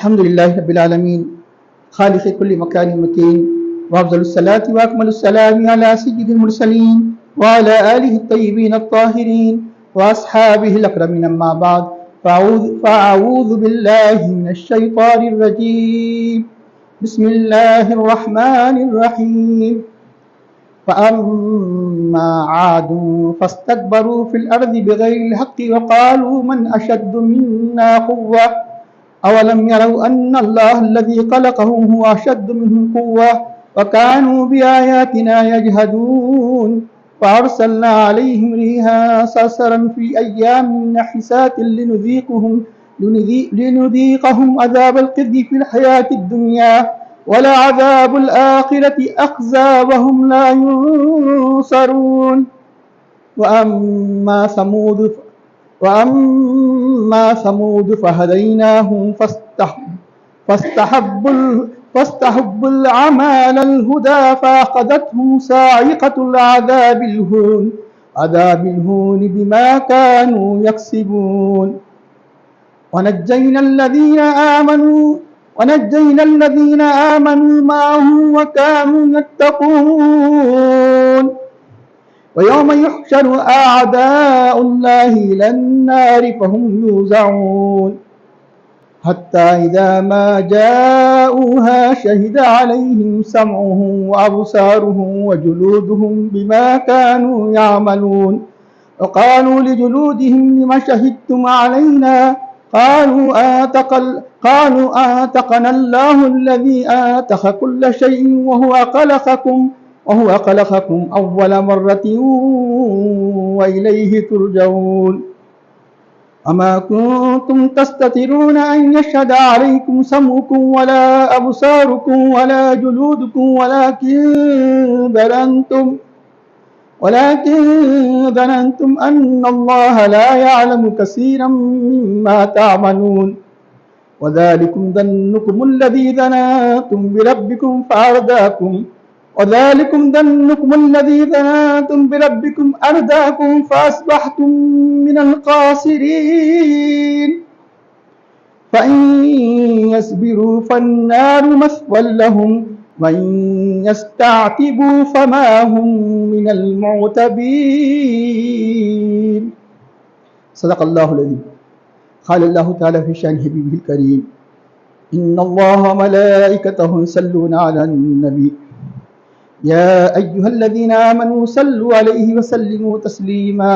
الحمد لله رب العالمين خالق كل مكان مكين وأفضل الصلاة وأكمل السلام على سيد المرسلين وعلى آله الطيبين الطاهرين وأصحابه الأكرمين أما بعد فأعوذ بالله من الشيطان الرجيم بسم الله الرحمن الرحيم فأما عاد فاستكبروا في الأرض بغير الحق وقالوا من أشد منا قوة أولم يروا أن الله الذي خلقهم هو أشد منهم قوة وكانوا بآياتنا يجحدون فأرسلنا عليهم ريحا صرصرا في أيام نحسات لنذيقهم عذاب الخزي في الحياة الدنيا ولعذاب الآخرة أخزى وهم لا ينصرون وأما ثمود فهديناهم فاستحبوا العمى على الهدى فأخذتهم صاعقة العذاب الهون بما كانوا يكسبون ونجينا الذين آمنوا معه وكانوا يتقون ويوم يحشر أعداء الله إلى النار فهم يوزعون حتى إذا ما جاءوها شهد عليهم سمعهم وأبصارهم وجلودهم بما كانوا يعملون وقالوا لجلودهم لم شهدتم علينا قالوا آتقنا الله الذي آتق كل شيء وهو خلقكم أول مرة وإليه ترجعون أما كنتم تستترون أن يشهد عليكم سمعكم ولا أبصاركم ولا جلودكم ولكن ظننتم أن الله لا يعلم كثيرا مما تعملون وذلكم ظنكم الذي ظننتم بربكم أرداكم فأصبحتم من الخاسرين فإن يصبروا فالنار مثوى لهم وإن يستعتبوا فما هم من المعتبين صدق الله العظيم قال الله تعالى في شأن حبيبه الكريم إن الله وملائكته يصلون على النبي يا أيها الذين آمنوا صلوا عليه وسلموا تسليما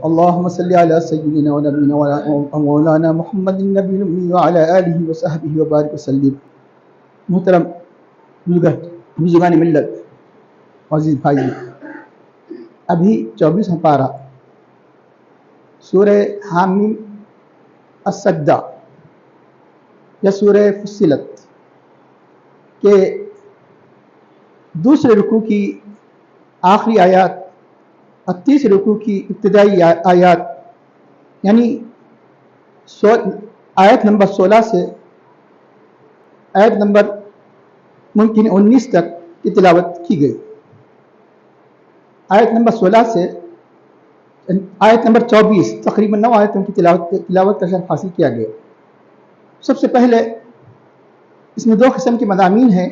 اللهم صل على سيدنا ونبينا ومولانا محمد النبي الأمي وعلى آله وصحبه وبارك وسلم. محترم بزرگان ملت عزیز بھائی، ابھی 24واں پارہ سورہ حامیم السجدہ یا سورہ فصلت کے دوسرے رکوع کی آخری آیات اور تیسرے رکوع کی ابتدائی آیات یعنی آیت نمبر 16 سے آیت نمبر ممکن 19 تک کی تلاوت کی گئی. آیت نمبر 16 سے آیت نمبر 24 تقریباً 9 آیتوں کی تلاوت کا شرف حاصل کیا گیا. سب سے پہلے اس میں 2 قسم کے مضامین ہیں.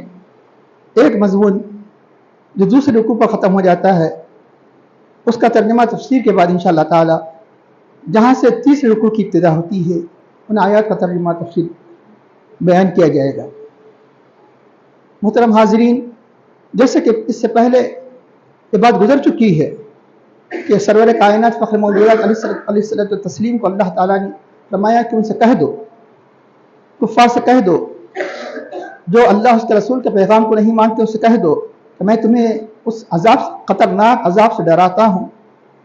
ایک مضمون جو دوسرے رکوع پر ختم ہو جاتا ہے، اس کا ترجمہ تفسیر کے بعد انشاءاللہ تعالی جہاں سے تیسرے رکوع کی ابتدا ہوتی ہے ان آیات کا ترجمہ تفسیر بیان کیا جائے گا. محترم حاضرین، جیسے کہ اس سے پہلے یہ بات گزر چکی ہے کہ سرور کائنات فخر موجودات علیہ الصلوۃ والتسلیم کو اللہ تعالیٰ نے فرمایا کہ ان سے کہہ دو، کفار سے کہہ دو جو اللہ اس کے رسول کے پیغام کو نہیں مانتے، اس سے کہہ دو کہ میں تمہیں اس عذاب، خطرناک عذاب سے ڈراتا ہوں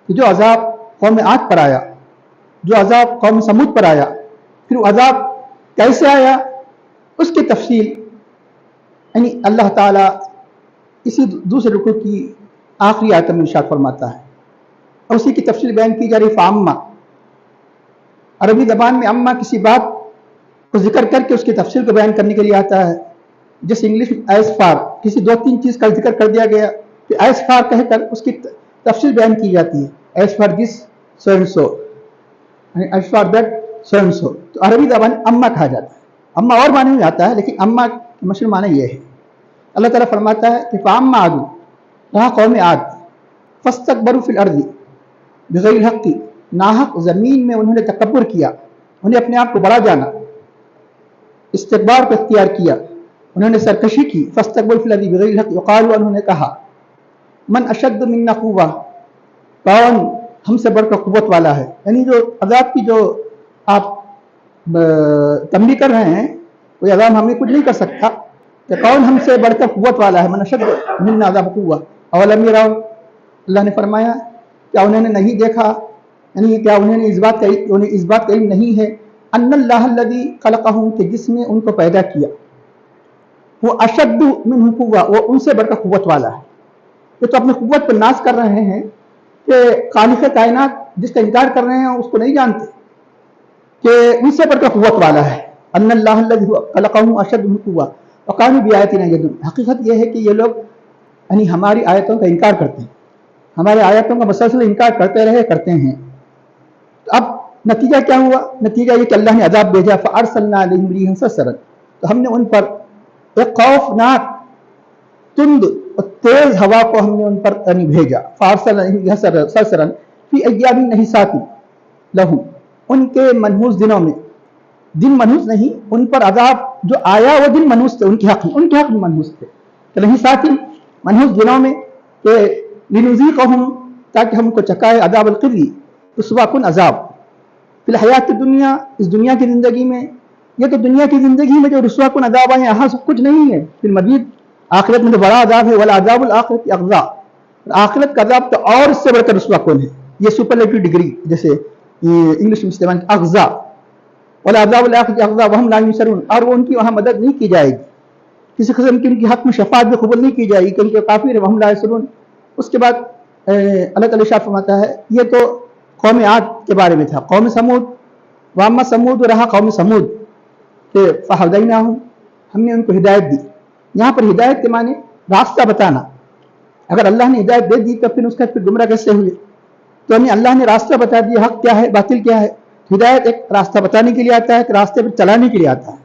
کہ جو عذاب قوم عاد پر آیا، جو عذاب قوم سمود پر آیا، پھر وہ عذاب کیسے آیا اس کی تفصیل یعنی اللہ تعالیٰ اسی دوسرے رکوع کی آخری آیت میں ارشاد فرماتا ہے اور اسی کی تفصیل بیان کی جا رہی. فاما عربی زبان میں اما کسی بات کو ذکر کر کے اس کی تفصیل کو بیان کرنے کے لیے آتا ہے. جیسے انگلش میں ایز فار کسی 2-3 چیز کا ذکر کر دیا گیا، پھر ایز فار کہہ کر اس کی تفصیل بیان کی جاتی ہے. As for this so and so, as far that so and so. تو عربی زبان اما کہا جاتا ہے. अम्मा और माने में आता है, लेकिन अम्मा का मशहूर माना यह है। अल्लाह ताला फरमाता है कि फ़अम्मा आदू, वहाँ कौम आद, फस्तकबरू फिल अर्दी बिग़ैरिल हक़्क़ि, नाहक ज़मीन में उन्होंने तकब्बुर किया, उन्हें अपने आप को बड़ा जाना, इस्तिकबार को इख्तियार किया, उन्होंने सरकशी की। फस्तकबरू फिल अर्दी बिग़ैरिल हक़्क़ि वक़ालू, उन्होंने कहा मन अशद्दु मिन्ना क़ुव्वा, कौन हमसे बढ़कर कुव्वत वाला है। यानी जो अज़ाब की जो आप तंबीह कर रहे हैं, कोई अज़ाब हमें कुछ नहीं कर सकता, कि कौन हमसे बढ़कर कुव्वत वाला है। मन अशद्दु मिन्ना अज़ाब क़ुव्वा अवलम यरौ, अल्लाह ने फरमाया क्या उन्होंने नहीं देखा, यानी क्या उन्हें इस बात का इल्म नहीं है, अन्नल्लाह अल्लज़ी ख़लक़हुम, कि जिसने उनको पैदा किया, वो अशद्दु मिन्हुम क़ुव्वा, वो उनसे बढ़कर कुव्वत वाला है। ये तो अपनी कुव्वत पर नाश कर रहे हैं कि खालिक़ कायनात जिसका इनकार कर रहे हैं उसको नहीं जानते कि उनसे बढ़कर कुव्वत वाला है। अन्नल्लाह अल्लज़ी ख़लक़हुम अशद्दु मिन्हुम क़ुव्वा व कानू बिआयातिना यज़िदून। हकीकत यह है कि ये लोग यानी हमारी आयतों का इनकार करते हैं, हमारे आयतों का मसलसल इनकार करते हैं। तो अब नतीजा क्या हुआ? नतीजा ये कि अल्लाह ने अज़ाब भेजा, फ़अरसलना अलैहिम रिहन सरसरन, तो हमने उन पर एक खौफनाक तुंद और तेज हवा को हमने उन पर भेजा। फ़अरसलना अलैहिम सरसरन फ़ी अय्यामिन नहिसातिन लहू, उनके मनहूस दिनों में, दिन मनहूस नहीं, उन पर अज़ाब जो आया वो दिन मनहूस थे, उनके हक़ में मनहूस थे। तो नहिसातिन मनहूस दिनों में, कि लिनुज़ीक़हुम, ताकि हम उनको चकाए अज़ाब अल-ख़िज़्य, उसवाकुन अज़ाब, फिल हयात दुनिया, इस दुनिया की ज़िंदगी में। ये तो दुनिया की ज़िंदगी में जो रुस्वाकुन अज़ाब आए, यहाँ सब कुछ नहीं है। फिर मज़ीद आखिरत में तो बड़ा अज़ाब है, वला अज़ाबुल आखिरति अग़ज़ा, आखिरत का अज़ाब तो और इससे बढ़कर रुस्वाकुन है। ये सुपरलेटिव डिग्री, जैसे इंग्लिश में इस्तेमाल अग़ज़ा, वला अज़ाबुल आखिरति अग़ज़ा वहम ला युनसरून, और वो उनकी वहाँ मदद नहीं की जाएगी, किसी किस्म की उनकी हक़ में शफ़ाअत भी कबूल नहीं की जाएगी, क्योंकि काफिर है, वहम ला युनसरून। उसके बाद अल्लाह ताला इरशाद फरमाता है, ये तो कौम आद के बारे में था। कौम समूद, वाम्मा समूद, रहा कौम समूद के फ़हदैनाहुम, हमने उनको हिदायत दी। यहाँ पर हिदायत के माने रास्ता बताना। अगर अल्लाह ने हिदायत दे दी तो फिर उसका फिर गुमराह कैसे हुए? तो हमें अल्लाह ने रास्ता बता दिया, हक़ क्या है बातिल क्या है। हिदायत एक रास्ता बताने के लिए आता है, एक रास्ते पर चलाने के लिए आता है।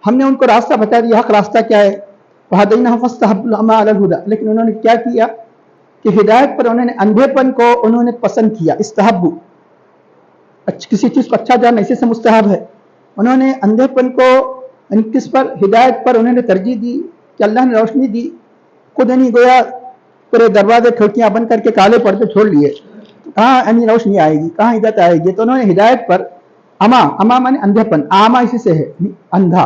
हमने उनको रास्ता बता दिया, हक़ रास्ता क्या है। फ़हदैनाहुम फस्तहब्बुल अमा अलल हुदा, लेकिन उन्होंने क्या किया कि हिदायत पर उन्होंने अंधेपन को उन्होंने पसंद किया। इस्तहब्बु, किसी चीज़ को अच्छा जानना इसी से मुस्तहब है। उन्होंने अंधेपन को किस पर, हिदायत पर उन्होंने तरजीह दी कि अल्लाह ने रोशनी दी, खुद नहीं गोया पूरे दरवाजे खिड़कियाँ बंद करके काले पर्दे छोड़ लिए, कहाँ यानी रोशनी आएगी, कहाँ हिदायत आएगी। तो उन्होंने हिदायत पर अमा माने अंधेपन, आमा इसी से है अंधा।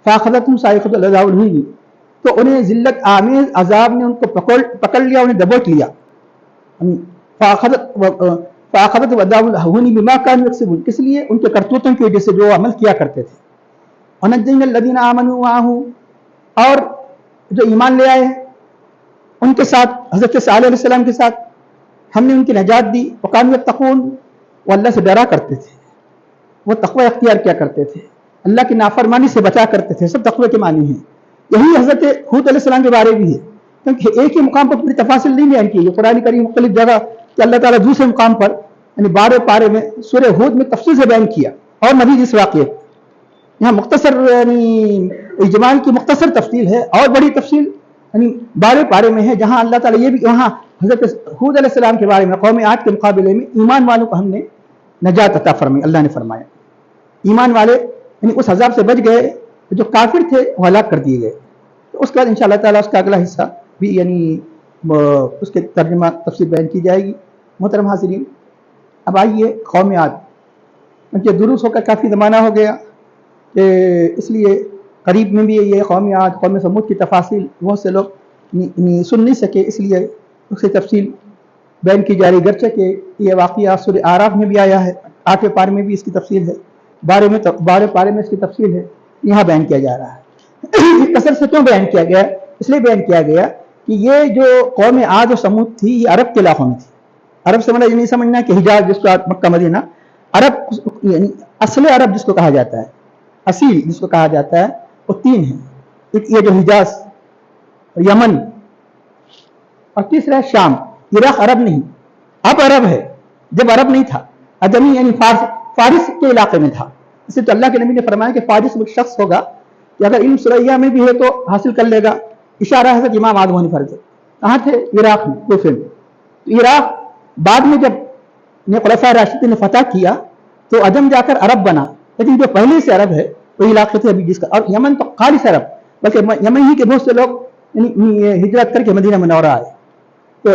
फ़ाख़ज़तहुम साइक़तुल अज़ाबिल हुज़्न, तो उन्हें जिल्लत आमेज़ अज़ाब ने उनको पकड़ लिया, उन्हें दबोच लिया। फ़ाख़ज़त अज़ाबुल हुज़्न बिमा कानू यक्सिबून, इसलिए उनके करतूतों की वजह से जो अमल किया करते थे। वनज्जैना अल्लज़ीना आमनू मअहू, और जो ईमान ले आए उनके साथ, हज़रत सालेह अलैहिस्सलाम के साथ हमने उनकी नजात दी। वकानू यत्तक़ून, वो अल्लाह से डरा करते थे, वो तक़वा इख्तियार किया करते थे, अल्लाह की नाफरमानी से बचा करते थे। सब तक़वे के मानी हैं। यही हज़रत हूद अलैहिस्सलाम के बारे भी है, क्योंकि एक ही मुकाम पर पूरी तफासिल नहीं बयान की है। कुरान करीम मुख्तलिफ जगह कि अल्लाह ताला दूसरे मुकाम पर यानी 12 पारे में सूरह हूद में तफसील से बयान किया, और मज़ीद इस वाक़ये यहाँ मुख्तसर यानी इजमाल की मुख्तसर तफसील है, और बड़ी तफसील यानी 12 पारे में है, जहाँ अल्लाह ताला ये भी वहाँ हज़रत हूद अलैहिस्सलाम के बारे में कौम आद के मुकाबले में ईमान वालों को हमने नजात अता फरमाई। अल्लाह ने फरमाया ईमान वाले यानी उस अज़ाब से बच गए, जो काफिर थे वो हलाक कर दिए गए। तो उसके बाद इंशाअल्लाह ताला उसका अगला हिस्सा भी यानी उसके तर्जुमा तफसील बयान की जाएगी। मोहतरम हाज़िरीन, अब आइए कौम आद, क्योंकि दुरुस्त होकर काफ़ी ज़माना हो गया, इसलिए करीब में भी ये कौम आद कौम समूद की तफासिल बहुत से लोग सुन नहीं सके, इसलिए उसकी तफसील बयान की जा रही। गरचे के ये वाक़या सूरह आराफ में भी आया है, 8वें पारे में भी इसकी तफसील है, 12वें पारे में इसकी तफसील है, यहाँ बयान किया जा रहा है। कसर से क्यों बयान किया गया? इसलिए बयान किया गया कि ये जो कौम आद और समूद थी, ये अरब के इलाकों में थी। अरब से मतलब ये नहीं समझना कि हिजाज जिसको मक्का मदीना, अरब यानी असले अरब जिसको कहा जाता है, असील जिसको कहा जाता है, वो 3 हैं। एक ये जो हिजाज, यमन, और तीसरा है शाम। इराक अरब नहीं, अब अरब है, जब अरब नहीं था, अदमी यानी फारिस के इलाके में था। اسے تو اللہ کے نبی نے فرمایا کہ فارس میں شخص ہوگا کہ اگر علم سریا میں بھی ہے تو حاصل کر لے گا. اشارہ ہے کہ امام اعظم حنیفہ سے کہاں تھے؟ عراق میں. کوفے میں. تو عراق بعد میں جب خلفائے راشدین نے فتح کیا تو عجم جا کر عرب بنا, لیکن جو پہلے سے عرب ہے وہی علاقے تھے ابھی جس کا. اور یمن تو خالص عرب, بلکہ یمن ہی کے بہت سے لوگ ہجرت کر کے مدینہ منورہ آئے. تو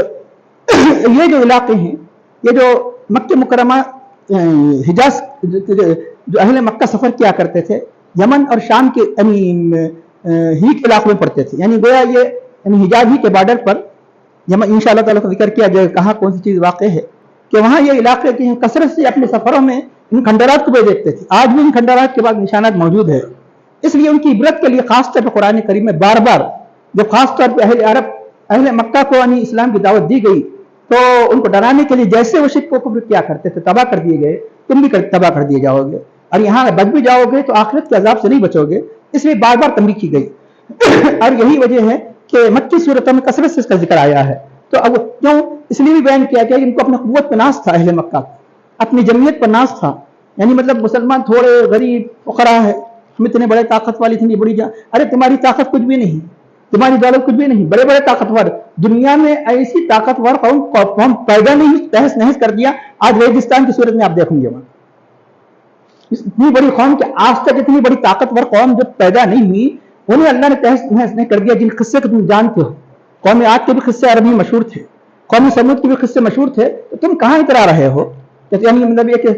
یہ جو علاقے ہیں, یہ جو مکہ مکرمہ حجاز جو اہل مکہ سفر کیا کرتے تھے یمن اور شام کے ہی کے علاقوں میں پڑتے تھے, یعنی گویا یہ حجاز ہی کے بارڈر پر یمن ان شاء اللہ تعالیٰ کا ذکر کیا جائے کہاں کون سی چیز واقع ہے کہ وہاں یہ علاقے کی کثرت سے اپنے سفروں میں ان کھنڈرات کو بھی دیکھتے تھے. آج بھی ان کھنڈرات کے بعد نشانات موجود ہے. اس لیے ان کی عبرت کے لیے خاص طور پر قرآن کریم میں بار بار جب خاص طور پہ اہل مکہ کو اسلام کی دعوت دی گئی تو ان کو ڈرانے کے لیے جیسے وہ شرک کو کفر کیا کرتے تھے تباہ کر دیے گئے, تم بھی تباہ کر دیے جاؤ گے, اور یہاں بچ بھی جاؤ گے تو آخرت کے عذاب سے نہیں بچو گے. اس لیے بار بار تنبیہ کی گئی. اور یہی وجہ ہے کہ مکی صورتوں میں کثرت سے اس کا ذکر آیا ہے. تو اب کیوں اس لیے بھی بیان کیا گیا کہ ان کو اپنے قوت پہ ناز تھا, اہل مکہ اپنی جمعیت پر ناز تھا. یعنی مطلب مسلمان تھوڑے غریب فقراء ہے, ہم اتنے بڑے طاقت والی اتنی بڑی ارے تمہاری طاقت کچھ بھی نہیں, تمہاری دولت کچھ بھی نہیں. بڑے بڑے طاقتور دنیا میں ایسی طاقتور قوم پیدا نہیں, تہس نہس کر دیا. آج ریگستان کی صورت میں آپ دیکھیں گے وہاں اتنی بڑی قوم کہ آج تک اتنی بڑی طاقتور قوم جو پیدا نہیں ہوئی انہیں اللہ نے تہس نہس نہیں کر دیا. جن قصے کو تم جانتے ہو, قوم عاد کے بھی قصے عربی مشہور تھے, قوم سمود کے بھی قصے مشہور تھے, تو تم کہاں اترا رہے ہو؟ یعنی مطلب یہ کہ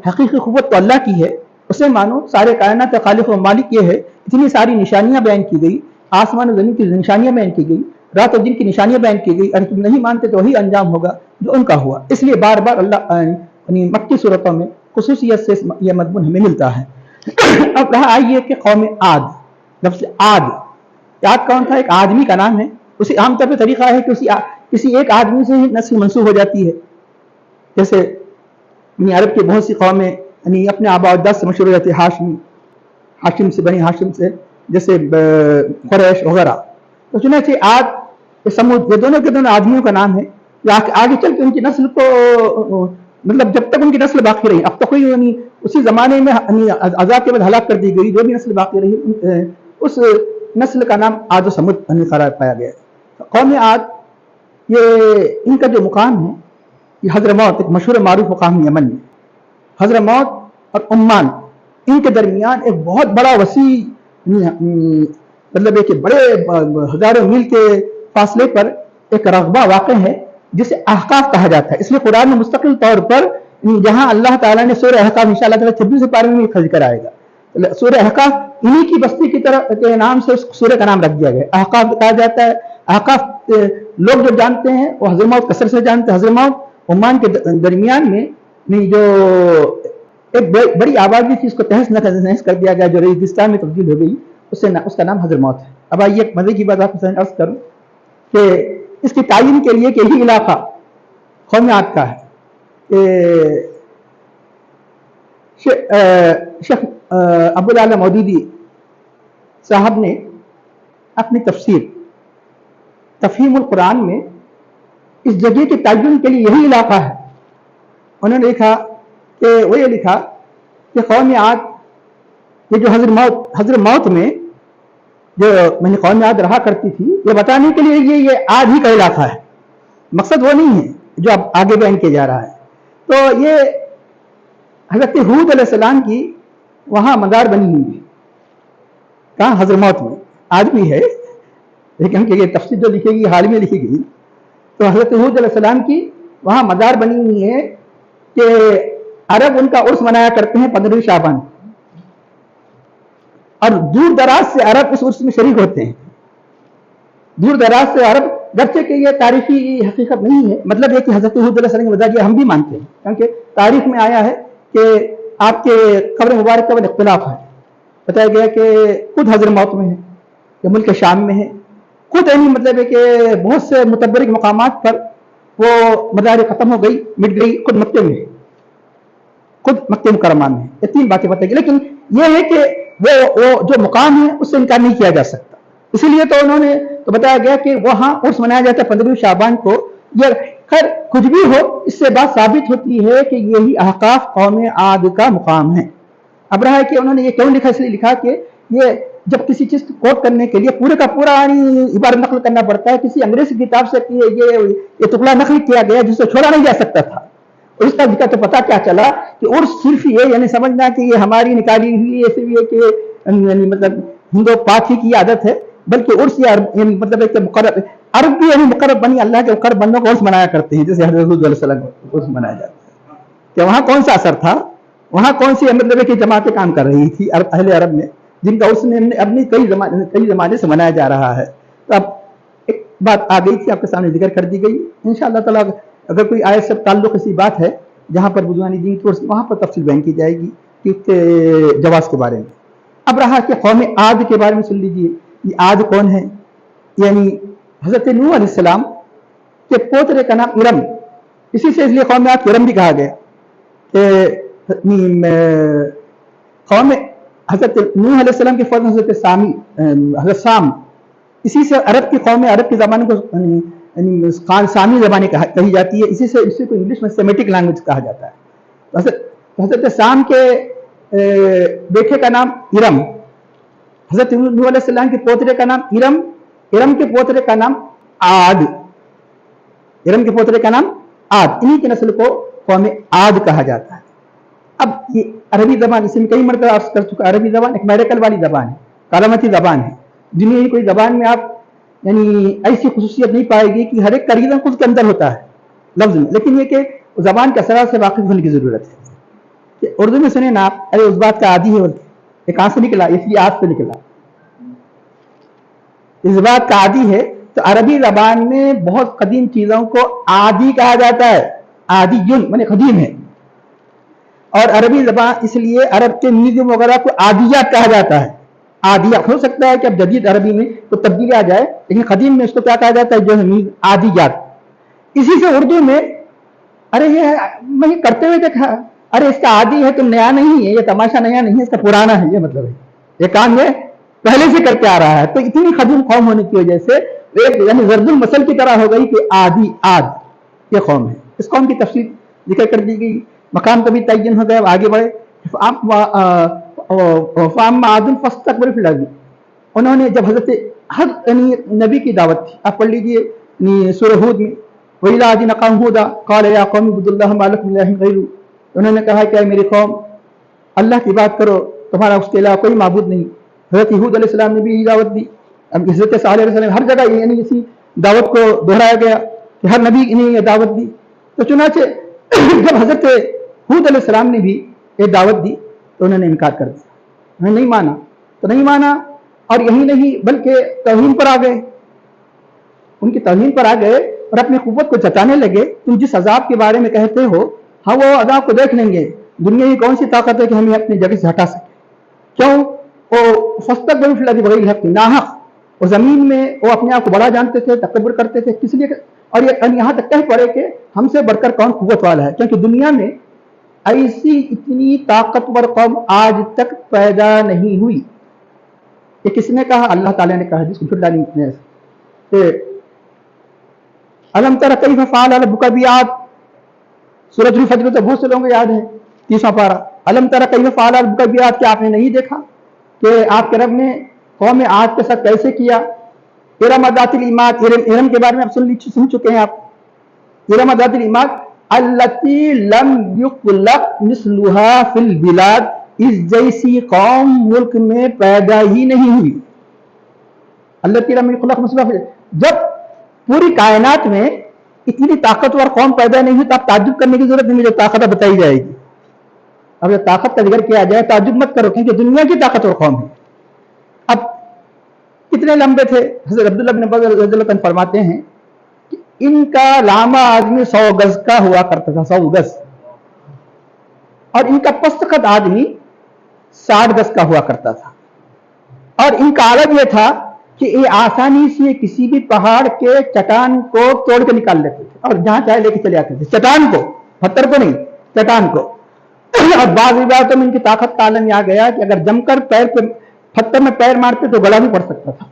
حقیقی قوت تو اللہ کی ہے, اسے مانو. سارے کائنات کا خالق و مالک یہ ہے. اتنی ساری نشانیاں بیان کی گئی, آسمان و زمین کی نشانیاں بیان کی گئی, رات و دن کی نشانیاں بیان کی گئی. اگر تم نہیں مانتے تو وہی انجام ہوگا جو ان کا ہوا. اس لیے بار بار اللہ مکی صورتوں میں خصوصیت سے یہ مضمون ہمیں ملتا ہے. اب رہا آئیے کہ قوم عاد, لفظ عاد, عاد کون تھا؟ ایک آدمی کا نام ہے. اسی عام طور پہ طریقہ ہے کہ کسی ایک آدمی سے ہی نسل منسوب ہو جاتی ہے. جیسے عرب کی بہت سی قومیں اپنے آباء و اجداد سے مشہور ہو جاتی ہے. ہاشم سے, بنی ہاشم سے, جیسے قریش وغیرہ. تو چنانچہ عاد سمود یہ دونوں کے دونوں آدمیوں کا نام ہے. آگے چل کے ان کی نسل کو مطلب جب تک ان کی نسل باقی رہی, اب تک کوئی اسی زمانے میں عذاب کے بعد ہلاک کر دی گئی, جو بھی نسل باقی رہی اس نسل کا نام عاد و سمود قرار پایا گیا. قوم عاد یہ ان کا جو مقام ہے یہ حضرموت, ایک مشہور معروف مقام یمن میں. حضرموت اور عمان ان کے درمیان ایک بہت بڑا وسیع مطلب کہ بڑے ہزاروں میل کے فاصلے پر ایک رقبہ واقع ہے جسے احقاف کہا جاتا ہے. اس لیے قرآن میں مستقل طور پر جہاں اللہ تعالیٰ نے سورہ احقاف انشاءاللہ تعالیٰ 26 پارے میں ذکر آئے گا, سورہ احقاف انہی کی بستی کی طرف کے نام سے اس سورہ کا نام رکھ دیا گیا. احقاف کہا جاتا ہے. احقاف لوگ جو جانتے ہیں وہ حضرموت کثرت سے جانتے ہیں. حضرموت عمان کے درمیان میں جو ایک بڑی آبادی تھی اس کو تہس نہس کر دیا گیا, جو ریگستان میں تبدیل ہو گئی, اس کا نام حضرموت ہے. اب آئیے ایک مزے کی بات آپ سے عرض کروں کہ اس کی تعین کے لیے کہ یہی علاقہ قوم عاد کا ہے. شیخ ابو العلا مودودی صاحب نے اپنی تفسیر تفہیم القرآن میں اس جگہ کے تعین کے لیے یہی علاقہ ہے. انہوں نے لکھا کہ قوم عاد یہ جو حضرموت میں جو میں نے قوم عاد رہا کرتی تھی, یہ بتانے کے لیے یہ عاد ہی کا علاقہ ہے, مقصد وہ نہیں ہے جو اب آگے بیان کیا جا رہا ہے. تو یہ حضرت ہود علیہ السلام کی وہاں مزار بنی ہوئی ہے. کہاں؟ حضرموت میں. آج بھی ہے, لیکن کہ یہ تفسیر جو لکھے گی حال میں لکھی گئی. تو حضرت ہود علیہ السلام کی وہاں مزار بنی ہوئی ہے کہ عرب ان کا عرس منایا کرتے ہیں 15 شعبان, اور دور دراز سے عرب اس عرس میں شریک ہوتے ہیں. دور دراز سے عرب, گرچہ کہ یہ تاریخی حقیقت نہیں ہے, مطلب یہ کہ حضرت ہود علیہ السلام کی وجہ ہم بھی مانتے ہیں, کیونکہ تاریخ میں آیا ہے کہ آپ کے قبر مبارک کا اختلاف ہے. بتایا گیا کہ خود حضرموت میں ہے یا ملک شام میں ہے, خود مطلب ہے کہ بہت سے متبرک مقامات پر وہ مزار ختم ہو گئی, مٹ گئی, خود مکے میں ہے, خود مکہ مکرمہ میں. یہ 3 باتیں بتائی گئی, لیکن یہ ہے کہ وہ جو مقام ہے اس سے انکار نہیں کیا جا سکتا. اسی لیے تو انہوں نے تو بتایا گیا کہ وہاں عرس منایا جاتا ہے 15 شعبان کو. یہ خیر کچھ بھی ہو, اس سے بات ثابت ہوتی ہے کہ یہی احقاف قوم عاد کا مقام ہے. अब रहा है कि उन्होंने ये क्यों लिखा, इसलिए लिखा कि ये जब किसी चीज को कोट करने के लिए पूरे का पूरा इबारत नकल करना पड़ता है, किसी अंग्रेज की किताब से ये टुकड़ा नकल किया गया जिससे छोड़ा नहीं जा सकता था। उसका दिक्कत तो पता क्या चला कि उर्स सिर्फ ये यानी समझना कि ये हमारी निकाली हुई ऐसे भी है कि मतलब हिंदो पाक की आदत है, बल्कि उर्स मतलब एक मुकर्रर अरब भी यानी मुकर्रर बनी अल्लाह के मुकर्रब बंदों को उर्स मनाया करते हैं, जैसे हज़रत हुज़ूर सल्लल्लाहु अलैहि वसल्लम को उर्स मनाया जाता है। कि वहाँ कौन सा असर था, वहाँ कौन सी मतलब कि जमातें काम कर रही थी अहले अरब में, जिनका उसने अपनी कई जमाने से मनाया जा रहा है। तो अब एक बात आ गई थी, आपके सामने जिक्र कर दी गई। इंशाअल्लाह ताला अगर कोई आयत से ताल्लुक ऐसी बात है जहाँ पर बुजुर्गानी दीन की वहाँ पर तफसील बयान की जाएगी कि उसके जवाब के बारे में। अब रहा कि कौम आद के बारे में सुन लीजिए। ये आद कौन है? यानी हज़रत नूह अलैहिस्सलाम के पोतरे का नाम इरम, इसी से इसलिए कौम आद इरम भी कहा गया कि कौम हज़रत नूह अलैहिस्सलाम के फौरन हज़रत साम, इसी से अरब की कौम अरब की ज़बान को सामी ज़बानी कही जाती है, इसी से को इंग्लिश में सेमेटिक लैंग्वेज कहा जाता है। हज़रत साम के बेटे का नाम इरम, हज़रत नूह अलैहिस्सलाम के पोतरे का नाम इरम, इरम के पोतरे का नाम आद, इरम के पोतरे का नाम आद, इन्हीं की नस्ल को कौम आद कहा जाता है। अब ये अरबी ज़बान, इसे कई मरतबा अर्ज़ कर चुका, अरबी ज़बान एक मेडिकल वाली ज़बान है, कालामती ज़बान है। दुनिया की कोई ज़बान में आप यानी ऐसी खुसूसियत नहीं पाएगी कि हर एक तरीक़ा खुद के अंदर होता है लफ्ज़ में, लेकिन ये कि ज़बान के असरार से वाकिफ़ होने की ज़रूरत है। कि उर्दू में सुने ना आप, अरे उस बात का आदी है, ये कहाँ से निकला, इसलिए आज से निकला, इस बात का आदी है। तो अरबी ज़बान में बहुत कदीम चीज़ों को आदि कहा जाता है, आदियुन माने कदीम है। और अरबी ज़बान इसलिए अरब के म्यूजियम वगैरह को आदियात कहा जाता है। आदियात हो सकता है कि अब जदीद अरबी में तो तब्दीली आ जाए, लेकिन कदीम में इसको क्या कहा जाता है, जो है आदियात। इसी से उर्दू में अरे ये मैं करते हुए देखा, अरे इसका आदि है तो नया नहीं है, ये तमाशा नया नहीं है, इसका पुराना है, ये मतलब है ये काम ये पहले से करके आ रहा है। तो इतनी कदीम कौम होने की वजह से एक यानी ज़र्दुल मसल की तरह हो गई कि आदि आद ये कौम है। इस कौम की तफसील जिक्र कर दी गई, मकाम कभी तयन हो गया। आगे बढ़े, उन्होंने जब हजरत हर नबी की दावत थी, आप पढ़ लीजिए सूरह हूद में, उन्होंने कहा कि मेरी कौम अल्लाह की बात करो, तुम्हारा उसके अलावा कोई माबूद नहीं। हजरत हूद अलैहिस्सलाम ने भी दावत दी। अब हजरत सालेह अलैहिस्सलाम हर जगह यानी इसी दावत को दोहराया गया कि हर नबी ने ये दावत दी। तो चुनाचे जब हजरत हूद अलैहिस्सलाम ने भी ये दावत दी तो उन्होंने इनकार कर दिया, उन्होंने नहीं माना। तो नहीं माना और यही नहीं बल्कि तौहीन पर आ गए, उनकी तौहीन पर आ गए और अपनी कुव्वत को जताने लगे। तुम जिस अजाब के बारे में कहते हो, हाँ वो अजाब को देख लेंगे, दुनिया की कौन सी ताकत है कि हमें अपनी जगह से हटा सके। क्यों? वो फस्तक नाहक, वो जमीन में वो अपने आप को बड़ा जानते थे, तकब्बुर करते थे, किस लिए? और ये यहाँ तक कह पड़े कि हमसे बढ़कर कौन कुव्वत वाला है, क्योंकि दुनिया में ऐसी इतनी ताकतवर कौम आज तक पैदा नहीं हुई। ये किसने कहा? अल्लाह ताला ने कहा, जिसको फिर डाली अलम तरा कैफ फ़अल रब्बुका बिआद, सूरह फज्र तो बहुत से लोगों को याद है, 30वां पारा। अलम तरा कैफ फ़अल रब्बुका बिआद, क्या आपने नहीं देखा कि आपके रब ने कौम आद के साथ कैसे किया? इरम ज़ातिल इमाद, इरम के बारे में आप सुन चुके हैं आप। इरम ज़ातिल इमाद अल्लती लम युख्लक़ मिस्लुहा फिल बिलाद, इस जैसी कौम मुल्क में पैदा ही नहीं हुई। अल्लती लम युख्लक़ मिस्लुहा, जब पूरी कायनात में इतनी ताकतवर कौम पैदा नहीं हुई तो आप ताज्जुब करने की जरूरत नहीं, जो ताकत बताई जाएगी। अब जब ताकत का जिक्र किया जाए ताज्जुब मत करो, क्योंकि दुनिया की ताकतवर कौम है। अब कितने लंबे थे? हज़रत अब्दुल्लाह बिन अब्बास रज़ियल्लाहु अन्हु फरमाते हैं कि इनका लामा आदमी 100 गज का हुआ करता था, 100 गज, और इनका पस्तखत आदमी 60 गज का हुआ करता था। और इनका आदत यह था कि ये आसानी से किसी भी पहाड़ के चट्टान को तोड़ के निकाल लेते थे और जहां चाहे लेके चले आते थे, चट्टान को, पत्थर को नहीं, चट्टान को। और बाद रिवायतों में इनकी ताकत का आलम आ गया कि अगर जमकर पैर पे पत्थर में पैर मारते तो गला भी पड़ सकता था।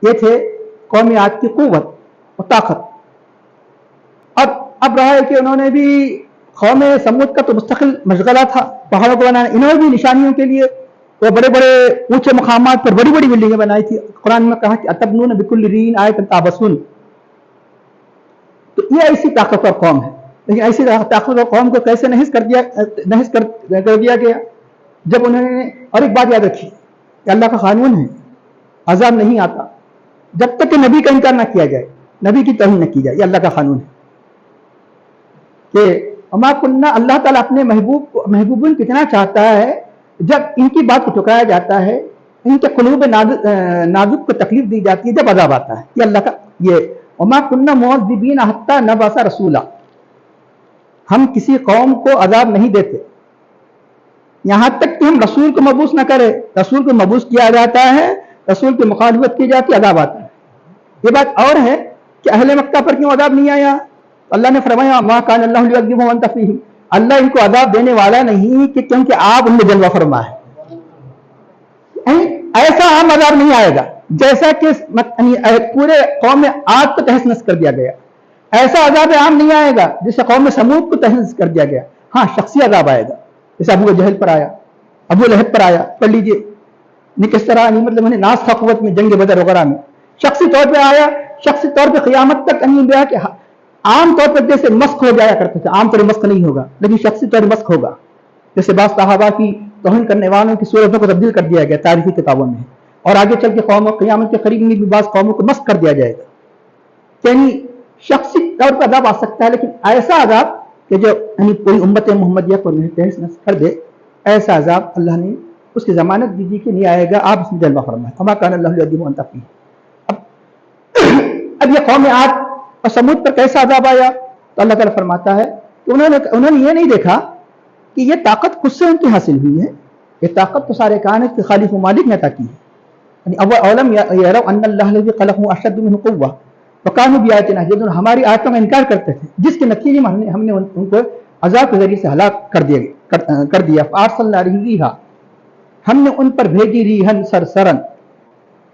ये थे कौमी आद की कुव्वत और ताकत। और अब रहा है कि उन्होंने भी قوم समूद का तो मुस्तकिल मशगला था पहाड़ों को बनाना। इन्होंने भी निशानियों के लिए वो बड़े बड़े ऊंचे मकामात पर बड़ी बड़ी बिल्डिंगें बनाई थी। कुरान में कहा कि अतबनून बिकुल्लि रीन आयतन ताबसून। तो ये ऐसी ताकतवर कौम है, लेकिन ऐसी ताकतवर कौम को कैसे नहिस कर दिया गया जब उन्होंने। और एक बात याद रखिए कि अल्लाह का कानून है, अजाब नहीं आता जब तक कि नबी का इनकार ना किया जाए, नबी की तौहीन न की जाए। ये अल्लाह का कानून है कि अमा कुन्ना, अल्लाह ताला अपने महबूबन को इतना चाहता है जब इनकी बात को ठुकराया जाता है, इनके कुलूब नाजुक को तकलीफ दी जाती है, जब अजाब आता है। ये अल्लाह का ये अमा कुन्ना मुअज़्ज़िबीन हत्ता नबअसा रसूला, हम किसी कौम को अजाब नहीं देते यहां तक कि हम रसूल को मबूस न करें। रसूल को मबूस किया जाता है, रसूल की मुखालफत की जाती है, अजाब आता है। ये बात और है कि अहले मक्का पर क्यों अजाब नहीं आया। अल्लाह ने फरमाया मा कान अल्लाहु लियुअज़्ज़िबहुम व अंत फीहिम, अल्लाह इनको अजाब देने वाला नहीं कि क्योंकि आप उनमें जलवा फरमा है। ऐसा आम अजाब नहीं आएगा जैसा कि पूरे कौम में आग को तहस नहस कर दिया गया, ऐसा अजाब आम नहीं आएगा जैसे कौम में समूद को तहस नहस कर दिया गया। हाँ, शख्सी अजाब आएगा, जैसे अबू जहल पर आया, अबू लहब पर आया। पढ़ लीजिए किस तरह मतलब मैंने नास था कुव्वत में, जंग बदर वगैरह में शख्सी तौर पे आया। शख्सी तौर पे क़यामत तक गया कि आम तौर पर जैसे मस्क हो जाया करते थे, आम तौर मस्क नहीं होगा लेकिन शख्सी तौर मस्क होगा। जैसे बास सहाबा की तौहीन करने वालों की सूरतों को तब्दील कर दिया गया तारीखी किताबों में, और आगे चल के कौमों क़यामत के करीब में भी बास कौमों को मस्क कर दिया जाएगा। यानी शख्सी तौर पर अजाब आ सकता है, लेकिन ऐसा अजाब कि जो पूरी उम्मत मुहम्मदिया को तहस नहस कर दे, ऐसा अजाब अल्लाह ने उसकी जमानत दीजिए कि नहीं आएगा, आप इसमें जलवा फरमाए। अमा कान अल्लाहु लियुअज़्ज़िबहुम व अंत फीहिम। अब ये कौम आद और समूद पर कैसा अजाब आया, तो अल्लाह ताला फरमाता है कि उन्होंने ये नहीं देखा कि ये ताकत खुद से उनकी हासिल हुई है। ये ताकत तो सारे कायनात के खालिक व मालिक ने अता की है। अवलम यरौ अन्नल्लाह लज़ी खलक़हुम अशद्दु मिन्हु क़ुव्वा व कानू बिआयातिना यज़लिमून, हमारी आयतों का इनकार करते थे, जिसके नतीजे में हमने उनको अजाब के जरिए से हलाक कर दिया। फ़अरसलना रिहा, हमने उन पर भेजी रीहन सरसरन,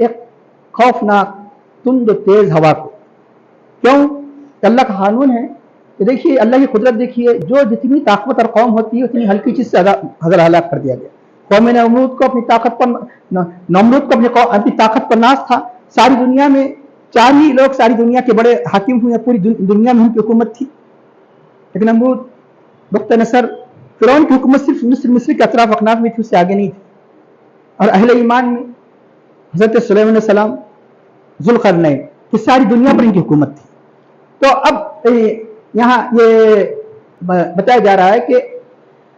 एक खौफनाक तुंद तेज हवा को। क्यों? अल्लाह का कानून है कि देखिए अल्लाह की कुदरत देखिए, जो जितनी ताकतवर कौम होती है उतनी हल्की चीज से हलाक कर दिया गया। कौम नमरूद को अपनी ताकत पर अपनी ताकत पर नाज था। सारी दुनिया में 4 ही लोग सारी दुनिया के बड़े हाकिम हुए, पूरी दुनिया में उनकी हुकूमत थी। लेकिन नमरूद, बुख्त-ए-नसर, फिरौन की हुकूमत सिर्फ मिस्र के अतराफ अकनाफ में थी, उससे आगे नहीं थी। और अहले ईमान में हजरत सुलेमान अलैहिस्सलाम, जुल्करनैन, कि सारी दुनिया पर इनकी हुकूमत थी। तो अब यहाँ ये बताया जा रहा है कि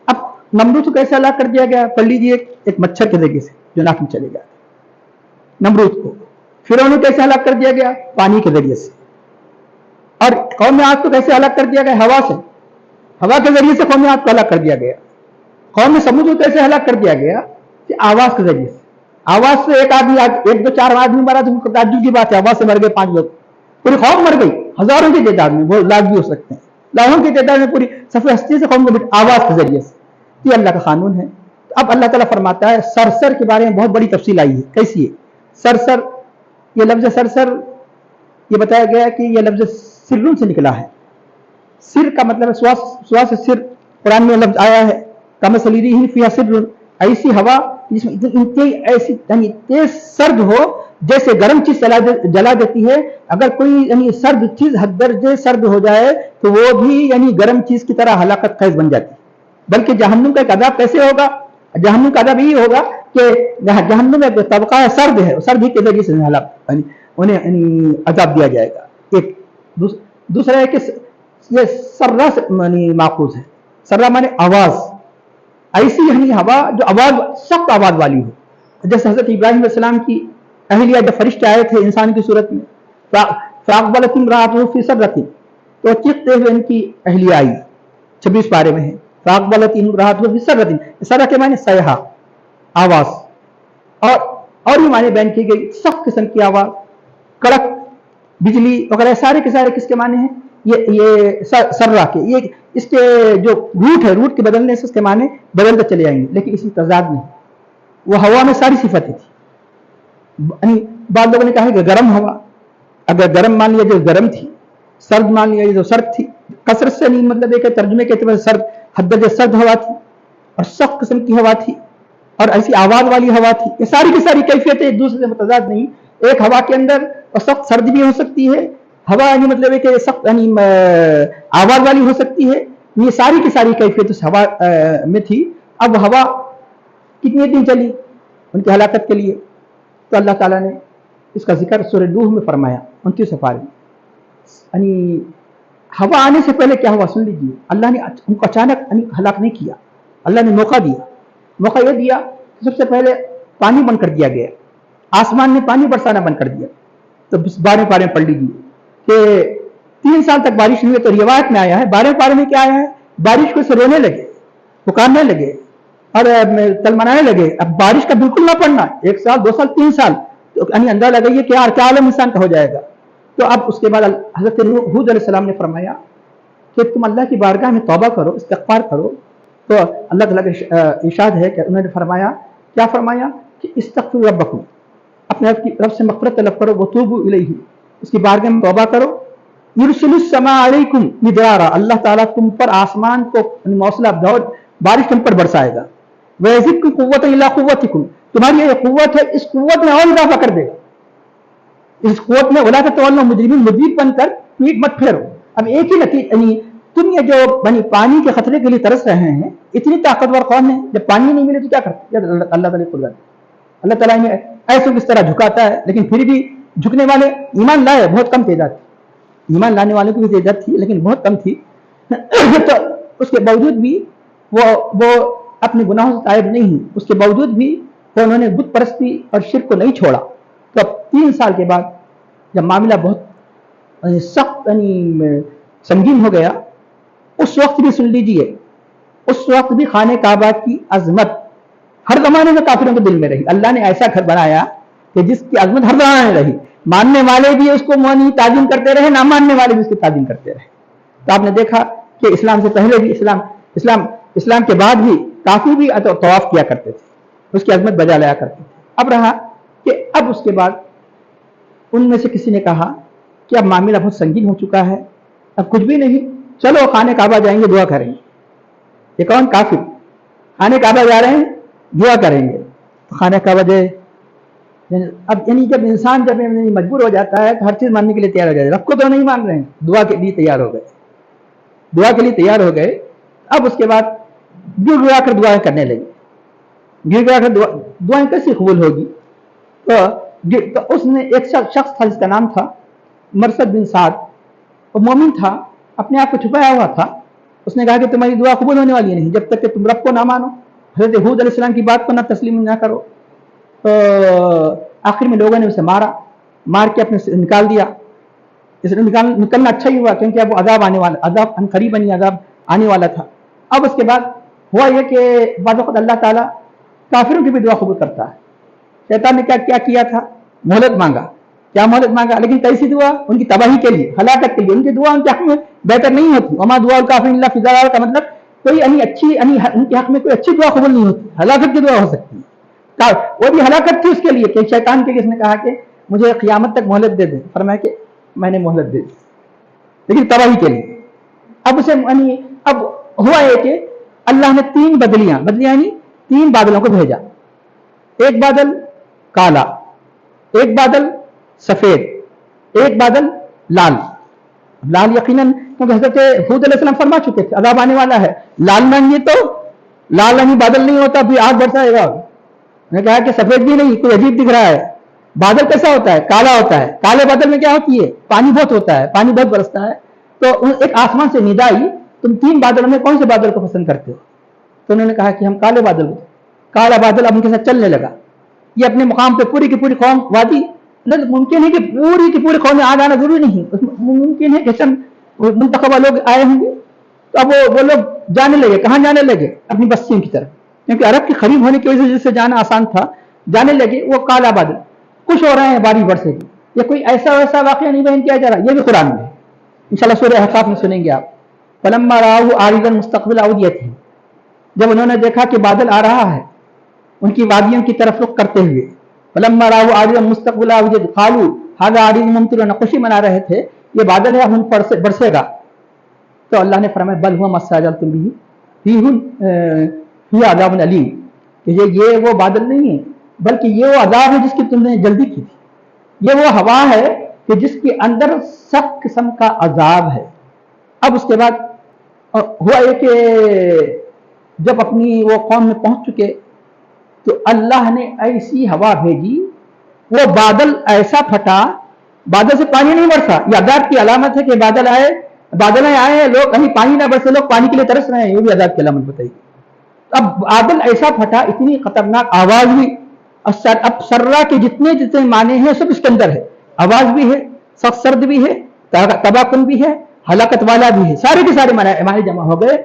अब नमरूद को कैसे हलाक कर दिया गया। पढ़ लीजिए एक मच्छर के जरिए से जो नाक में चले गया नमरूद को। फिरौन को कैसे हलाक कर दिया गया, पानी के जरिए से। और कौम आद को कैसे हलाक कर दिया गया, हवा से, हवा के जरिए से कौम आद को हलाक कर दिया गया। कौम समूद को कैसे हलाक कर दिया गया, कि आवाज के जरिए से। आवाज से एक आदमी, 1-2-4 आदमी मरा तो ताज्जुब की बात है, आवाज से मर गए 5 लोग, पूरी कौम मर गई। हजारों की तादाद में, वो लाख भी हो सकते हैं, लाखों की तादाद में पूरी सफे हस्ती से कौम को आवाज के जरिए से। ये अल्लाह का कानून है। तो अब अल्लाह ताला फरमाता है सरसर के बारे में बहुत बड़ी तफसील आई है। कैसी है सरसर? ये लफ्ज सरसर ये बताया गया कि ये लफ्ज सिर्रुन से निकला है। सिर का मतलब श्वास सिर, कुरान में लफ्ज आया है कमसली ही फिया सिर्रुन, ऐसी हवा जिसमें इतनी ऐसी तेज सर्द हो जैसे गर्म चीज जला देती है। अगर कोई सर्द चीज हद दर्जे सर्द हो जाए तो वो भी गर्म चीज की तरह हलाकत खैज बन जाती है। बल्कि जहन्नुम का एक अदाब कैसे होगा, जहन्नुम का अदाब यही होगा कि जहन्नुम में तबका सर्द है, सर्द ही के जरिए से उन्हें अदाब दिया जाएगा। एक दूसरा है कि ये सर्रा से माकूज है। सर्रा माने आवाज, ऐसी हवा जो आवाज सख्त आवाज वाली हो। जैसे हजरत इब्राहिम अलैहिस्सलाम की अहलिया जब फरिश्ते आए थे इंसान की सूरत में, फ़अक़बलत इम्राअतुहु फ़ी सर्रतिन, तो चीखते हुए इनकी अहलिया आई। 26 पारे में है फ़अक़बलत इम्राअतुहु फ़ी सर्रतिन, सर्रा के माने सयहा, आवाज, और भी माने बयान की गई सख्त किस्म की आवाज, कड़क बिजली वगैरह, सारे के सारे किसके माने हैं, ये सर्रा के। ये इसके जो रूट है, रूट के बदलने से उसके माने बदलते चले जाएंगे, लेकिन इसमें तजाद नहीं। वो हवा में सारी सिफतें थी। बाद लोगों ने कहा कि गर्म हवा, अगर गर्म मान लिया जो गर्म थी, सर्द मान लिया जो सर्द थी, कसरत से नहीं, मतलब एक तर्जुमे के एतबार सर्द, हद सर्द हवा थी और सख्त किस्म की हवा थी और ऐसी आवाज वाली हवा थी। ये सारी की सारी कैफियतें एक दूसरे से मुतजाद नहीं। एक हवा के अंदर और सख्त सर्दी भी हो सकती है, हवा यानी मतलब एक सख्त यानी आवाज वाली हो सकती है। ये सारी की सारी कैफियत उस हवा में थी। अब हवा कितने दिन चली उनकी हलाकत के लिए, तो अल्लाह ताला ने इसका जिक्र सूरह नूह में फरमाया 29 पारे में। यानी हवा आने से पहले क्या हुआ सुन लीजिए। अल्लाह ने उनको अचानक हलाक नहीं किया, अल्लाह ने मौका दिया। मौका यह दिया कि सबसे पहले पानी बंद कर दिया गया, आसमान ने पानी बरसाना बंद कर दिया। तो 12वें पारे में पढ़ लीजिए कि 3 साल तक बारिश नहीं हुई। तो रिवायत में आया है 12वें पारे में क्या आया है, बारिश को से रोने लगे, पुकारने लगे और तलमनाने लगे। अब बारिश का बिल्कुल ना पड़ना, 1 साल 2 साल 3 साल, तो यानी अंदाजा लगाइए कि यार क्या आलम इंसान का हो जाएगा। तो अब उसके बाद हजरत हूद अलैहिस्सलाम ने फरमाया कि तुम अल्लाह की बारगाह में तौबा करो, इस्तिग़फ़ार करो। तो अल्लाह ताला का इरशाद है कि उन्होंने फरमाया, क्या फरमाया कि इस्तग़फ़िरू रब्बकुम, अपने रब से मग़फ़िरत तलब करो, वतूबू इलैहि, उसकी बारगाह में तौबा करो। युरसिलुस समा अलैकुम मिदरारा, अल्लाह ताला तुम पर आसमान को मौसला बारिश तुम पर बरसाएगा। वयज़िदकुम कुव्वतन इला कुव्वतिकुम, तुम्हारी ये कुव्वत है, इस कुव्वत में और इजाफा कर देगा। इस कुव्वत में वला ततवल्लौ मुजरिमीन, मुजरिम बनकर पीठ मत फेरो। अब एक ही नतीजा, तुम ये जो पानी के खतरे के लिए तरस रहे हैं, इतनी ताकतवर कौन है? जब पानी नहीं मिले तो क्या करते? अल्लाह ताला कुदरत, अल्लाह ताला ने ऐसे किस तरह झुकाता है, लेकिन फिर भी झुकने वाले ईमान लाए बहुत कम तादाद थी, ईमान लाने वालों की भी तादाद थी लेकिन बहुत कम थी। तो उसके बावजूद भी वो अपने गुनाहों से तायब नहीं, उसके बावजूद भी उन्होंने बुत परस्ती और शिर्क को नहीं छोड़ा। तो अब 3 साल के बाद जब मामला बहुत सख्त संगीन हो गया, उस वक्त भी सुन लीजिए, उस वक्त भी खाने काबा की अजमत हर जमाने में काफिरों के दिल में रही। अल्लाह ने ऐसा घर बनाया कि जिसकी अजमत हर जमाने में रही, मानने वाले भी उसको ताजीम करते रहे, ना मानने वाले भी उसकी ताजीम करते रहे। तो आपने देखा कि इस्लाम से पहले भी, इस्लाम के बाद भी काफी भी तवाफ किया करते थे, उसकी अजमत बजा लाया करते थे। अब रहा कि अब उसके बाद उनमें से किसी ने कहा कि अब मामला बहुत संगीन हो चुका है, अब कुछ भी नहीं, चलो खाने काबा जाएंगे, दुआ करेंगे। ये कौन? काफिर खाने काबा जा रहे हैं, दुआ करेंगे। तो खाने काबा गए। अब यानी जब इंसान जब मजबूर हो जाता है तो हर चीज मानने के लिए तैयार हो जाता है। रब को तो नहीं मान रहे हैं, दुआ के लिए तैयार हो गए, दुआ के लिए तैयार हो गए। अब उसके बाद गिड़ कर दुआएं करने लगे, गिड़ कर दुआएं कैसे कबूल होगी? तो उसने एक शख्स था जिसका नाम था मरसद बिन साद, वो मोमिन था, अपने आप को छुपाया हुआ था। उसने कहा कि तुम्हारी दुआ कबूल होने वाली नहीं जब तक कि तुम रब को ना मानो, हज़रत हूद अलैहिस्सलाम की बात को ना तस्लीम ना करो। तो आखिर में लोगों ने उसे मार के अपने से निकाल दिया। इसलिए निकलना अच्छा ही हुआ क्योंकि अब अजाब आने वाला, अजाब अनकरीबन अजाब आने वाला था। अब उसके बाद हुआ यह कि बाद वक़्त अल्लाह ताला काफिरों की भी दुआ कबूल करता है। शैतान ने क्या किया था? मोहलत मांगा। क्या मोहलत मांगा? लेकिन कैसी दुआ? उनकी तबाही के लिए, हलाकत के लिए। उनकी दुआ उनके हक में बेहतर नहीं होती। वमा दुआ काफिर इल्ला फी ज़लाल का मतलब कोई अच्छी उनके हक में कोई अच्छी दुआ कबूल नहीं होती, हलाकत की दुआ हो सकती है। वो भी हलाकत थी उसके लिए कि शैतान के लिए उसने कहा कि मुझे क़यामत तक मोहलत दे दे। फरमाया कि मैंने मोहलत दे दी, लेकिन तबाही के लिए। अब उसे अब हुआ है कि अल्लाह ने 3 बदलियां यानी 3 बादलों को भेजा। एक बादल काला, एक बादल सफेद, एक बादल लाल। लाल यकीनन क्योंकि हज़रत हूद अलैहिस्सलाम फरमा चुके थे अज़ाब आने वाला है। लाल नहीं तो लाल नहीं बादल नहीं होता, फिर आग बरसाएगा। मैंने कहा कि सफेद भी नहीं, कोई अजीब दिख रहा है। बादल कैसा होता है? काला होता है। काले बादल में क्या होती है? पानी बहुत होता है, पानी बहुत बरसता है। तो एक आसमान से निदा आई, तुम 3 बादलों में कौन से बादल को पसंद करते हो? तो उन्होंने कहा कि हम काले बादल को। काला बादल अब उनके साथ चलने लगा। ये अपने मुकाम पे पूरी की पूरी कौम वादी, मुमकिन है कि पूरी की पूरी कौम में आग आना जरूरी नहीं, मुमकिन है कि चंद मुंतखबा लोग आए होंगे। तो अब वो लोग जाने लगे। कहाँ जाने लगे? अपनी बस्तियों की तरफ, क्योंकि अरब के करीब होने की वजह से जाना आसान था। जाने लगे। वो काला बादल खुश हो रहे हैं बारिश बरसेगी। ये कोई ऐसा वैसा वाकया नहीं बयान किया जा रहा, ये भी कुरान में इंशाल्लाह सूरह अहकाफ में सुनेंगे आप। फलम्मा राहू आरिदन मुस्तक़बिल अवदियतिहिम, जब उन्होंने देखा कि बादल आ रहा है उनकी वादियों की तरफ रुख करते हुए। फलम्मा राहू आरिदन मुस्तक़बिल अवदियतिहिम क़ालू हाज़ा आरिदुन मुमतिरुना, खुशी मना रहे थे ये बादल है हम पर से बरसेगा। تو اللہ نے فرمایا بل ہوا مستعجلتم بہ فی عذاب علیم، کہ یہ وہ بادل نہیں ہے بلکہ یہ وہ عذاب ہے جس کی تم نے جلدی کی تھی، یہ وہ ہوا ہے کہ جس کے اندر سخت قسم کا عذاب ہے۔ اب اس کے بعد ہوا یہ کہ جب اپنی وہ قوم میں پہنچ چکے تو اللہ نے ایسی ہوا بھیجی، وہ بادل ایسا پھٹا، بادل سے پانی نہیں برسا، یہ عذاب کی علامت ہے کہ بادل آئے ہیں، لوگ کہیں پانی نہ برسے، لوگ پانی کے لیے ترس رہے ہیں، یہ بھی عذاب کی علامت بتائی۔ اب بادل ایسا پھٹا، اتنی خطرناک آواز ہوئی، اب سرا کے جتنے معنی ہیں سب اس کے اندر ہے، آواز بھی ہے، سخت سرد بھی ہے، تباہ کن بھی ہے، ہلاکت والا بھی ہے، سارے کے سارے معنی جمع ہو گئے۔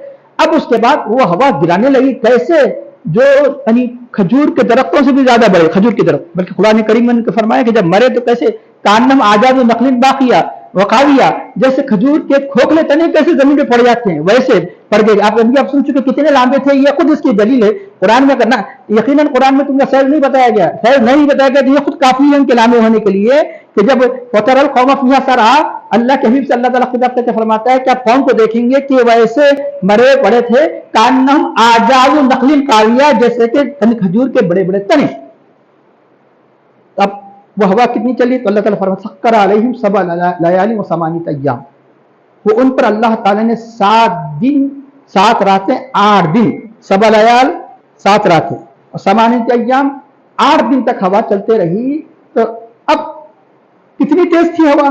اب اس کے بعد وہ ہوا گرانے لگی، کیسے؟ جو یعنی کھجور کے درختوں سے بھی زیادہ بڑے کھجور کے درخت، بلکہ قرآن کریم نے فرمایا کہ جب مرے تو کیسے کانم آجاد نخل باقیہ وقاویہ، جیسے کھجور کے کھوکھلے تنے کیسے زمین پہ پڑ جاتے ہیں ویسے پڑ گئے۔ آپ سن چکے کتنے لمبے تھے، یہ خود اس کی دلیل ہے قرآن میں کرنا، یقیناً قرآن میں تم کا سیر نہیں بتایا گیا، سیر نہیں بتایا گیا، تو یہ خود کافی ہے ان کے لامے ہونے کے لیے کہ جب وتر القوم فیہا سرعا، اللہ کے حبیب سے اللہ تعالیٰ خطاب کرتے فرماتا ہے کہ آپ قوم کو دیکھیں گے کہ ویسے مرے پڑے تھے، کانہم آجاز نخل قاویہ، جیسے کہ کھجور کے بڑے بڑے تنے۔ اب وہ ہوا کتنی چلی تو اللہ تعالیٰ فرماتا ہے سخر علیہم سبع لیال و ثمانیۃ ایام، وہ ان پر اللہ تعالیٰ نے 7 دن 7 راتیں 8 دن، 7 لیال 7 راتیں اور 8 ایام 8 دن تک ہوا چلتے رہی۔ تو اب کتنی تیز تھی ہوا؟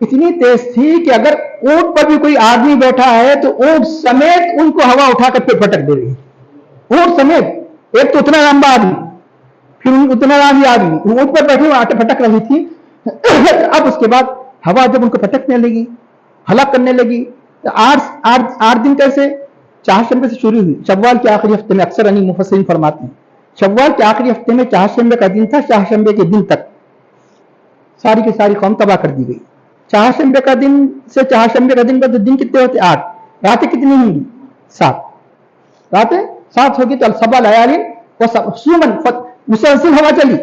اتنی تیز تھی کہ اگر اونٹ پر بھی کوئی آدمی بیٹھا ہے تو اونٹ سمیت ان کو ہوا اٹھا کر پٹک دے رہی ہے، اونٹ سمیت، ایک تو اتنا لمبا آدمی، پھر اتنا لمبی آدمی اونٹ پر بیٹھے ہوئے پٹک رہی تھی۔ اب اس کے بعد ہوا جب ان کو پٹکنے لگی، ہلاک کرنے لگی، تو 8 دن کیسے؟ چہارشنبے سے شروع ہوئی، شوال کے آخری ہفتے میں، اکثر مفسرین فرماتے ہیں شوال کے آخری ہفتے میں چہارشنبے کا دن تھا، چہارشنبے کے دن تک ساری کی ساری قوم تباہ کر دی گئی۔ چہارشنبے کا دن سے چہارشنبے کا دن کا دن کتنے ہوتے؟ 8، راتیں کتنی ہوں گی؟ 7 راتیں 7 ہوگی تو سبع لیال وحسوما، مسلسل ہوا چلی،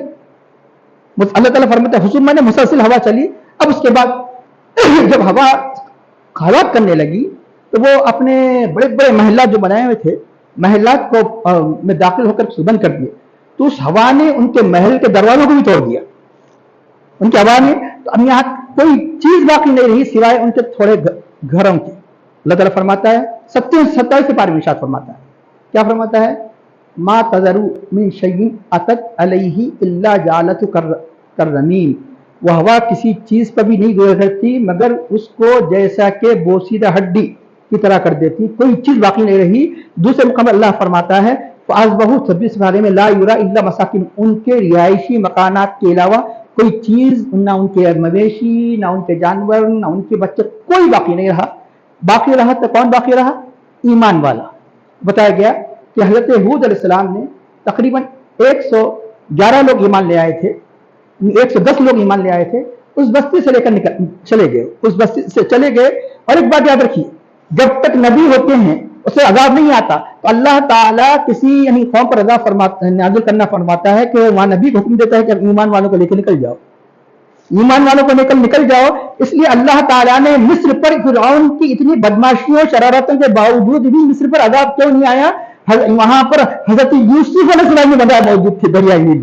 اللہ تعالیٰ فرماتا ہے حسوما نے مسلسل ہوا چلی۔ اب اس کے بعد جب ہوا ہلاک کرنے لگی تو وہ اپنے بڑے بڑے محلات جو بنائے ہوئے تھے، محلات کو میں داخل ہو کر بند کر دیے، تو اس ہوا نے ان کے محل کے دروازوں کو بھی توڑ دیا، ان کی ہوا نے، تو اب یہاں کوئی چیز باقی نہیں رہی سوائے ان کے تھوڑے گھروں کی۔ اللہ تعالیٰ فرماتا ہے 27 پارے میں ارشاد فرماتا ہے، کیا فرماتا ہے؟ ما تذرو من شیء اتت علیہ الا جعلت کررمیم، وہ ہوا کسی چیز پر بھی نہیں گزرتی مگر اس کو جیسا کہ بوسیدہ ہڈی کی طرح کر دیتی، کوئی چیز باقی نہیں رہی۔ دوسرے مقام اللہ فرماتا ہے فاصبحوا 26 پارے میں لا یرا الا مساکن، ان کے رہائشی مکانات کے علاوہ کوئی چیز، نہ ان کے مویشی، نہ ان کے جانور، نہ ان کے بچے، کوئی باقی نہیں رہا۔ باقی رہا تو کون باقی رہا؟ ایمان والا۔ بتایا گیا کہ حضرت ہود علیہ السلام نے تقریباً 111 لوگ ایمان لے آئے تھے، 110 لوگ ایمان لے آئے تھے، اس بستی سے لے کر چلے گئے، اس بستی سے چلے گئے۔ اور ایک بات یاد رکھیے، جب تک نبی ہوتے ہیں اس سے عذاب نہیں آتا، تو اللہ تعالیٰ کسی یعنی قوم پر عذاب نازل کرنا فرماتا ہے کہ وہاں نبی کو حکم دیتا ہے کہ ایمان والوں کو لے کے نکل جاؤ، ایمان والوں کو نکل جاؤ۔ اس لیے اللہ تعالیٰ نے مصر پر فرعون کی اتنی بدماشیوں شرارتوں کے باوجود بھی مصر پر عذاب کیوں نہیں آیا؟ وہاں پر حضرت یوسف علیہ السلام کی مدد موجود تھی دریا نیل،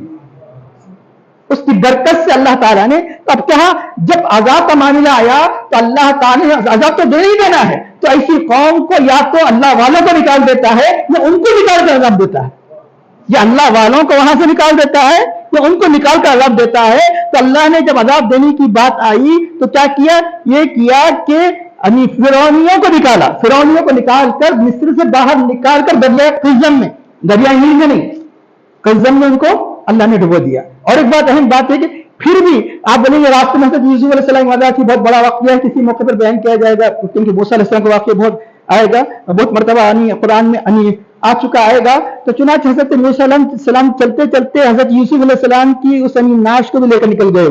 اس کی برکت سے اللہ تعالیٰ نے، اب کہاں جب عذاب کا معاملہ آیا تو اللہ تعالیٰ نے عذاب تو دے ہی دینا ہے، تو ایسی قوم کو یا تو اللہ والوں کو نکال دیتا ہے یا ان کو نکال کر عذاب دیتا ہے، یا اللہ والوں کو وہاں سے نکال دیتا ہے یا ان کو نکال کر عذاب دیتا ہے۔ تو اللہ نے جب عذاب دینے کی بات آئی تو کیا کیا؟ یہ کیا کہ فرعونیوں کو نکالا، فرعونیوں کو نکال کر مصر سے باہر نکال کر دریا قزم میں، دریا نیل میں نہیں، قزم میں ان کو اللہ نے ڈبو دیا۔ اور ایک بات اہم بات ہے کہ پھر بھی آپ بولیں گے راستے میں حضرت یوسف علیہ السلام واقعہ کی بہت بڑا واقعہ ہے، کسی موقع پر بیان کیا جائے گا، کیونکہ موسیٰ علیہ السلام کا واقعہ بہت آئے گا، بہت مرتبہ قرآن میں آ چکا آئے گا۔ تو چنانچہ حضرت موسیٰ علیہ السلام چلتے چلتے حضرت یوسف علیہ السلام کی اس نعش کو بھی لے کر نکل گئے،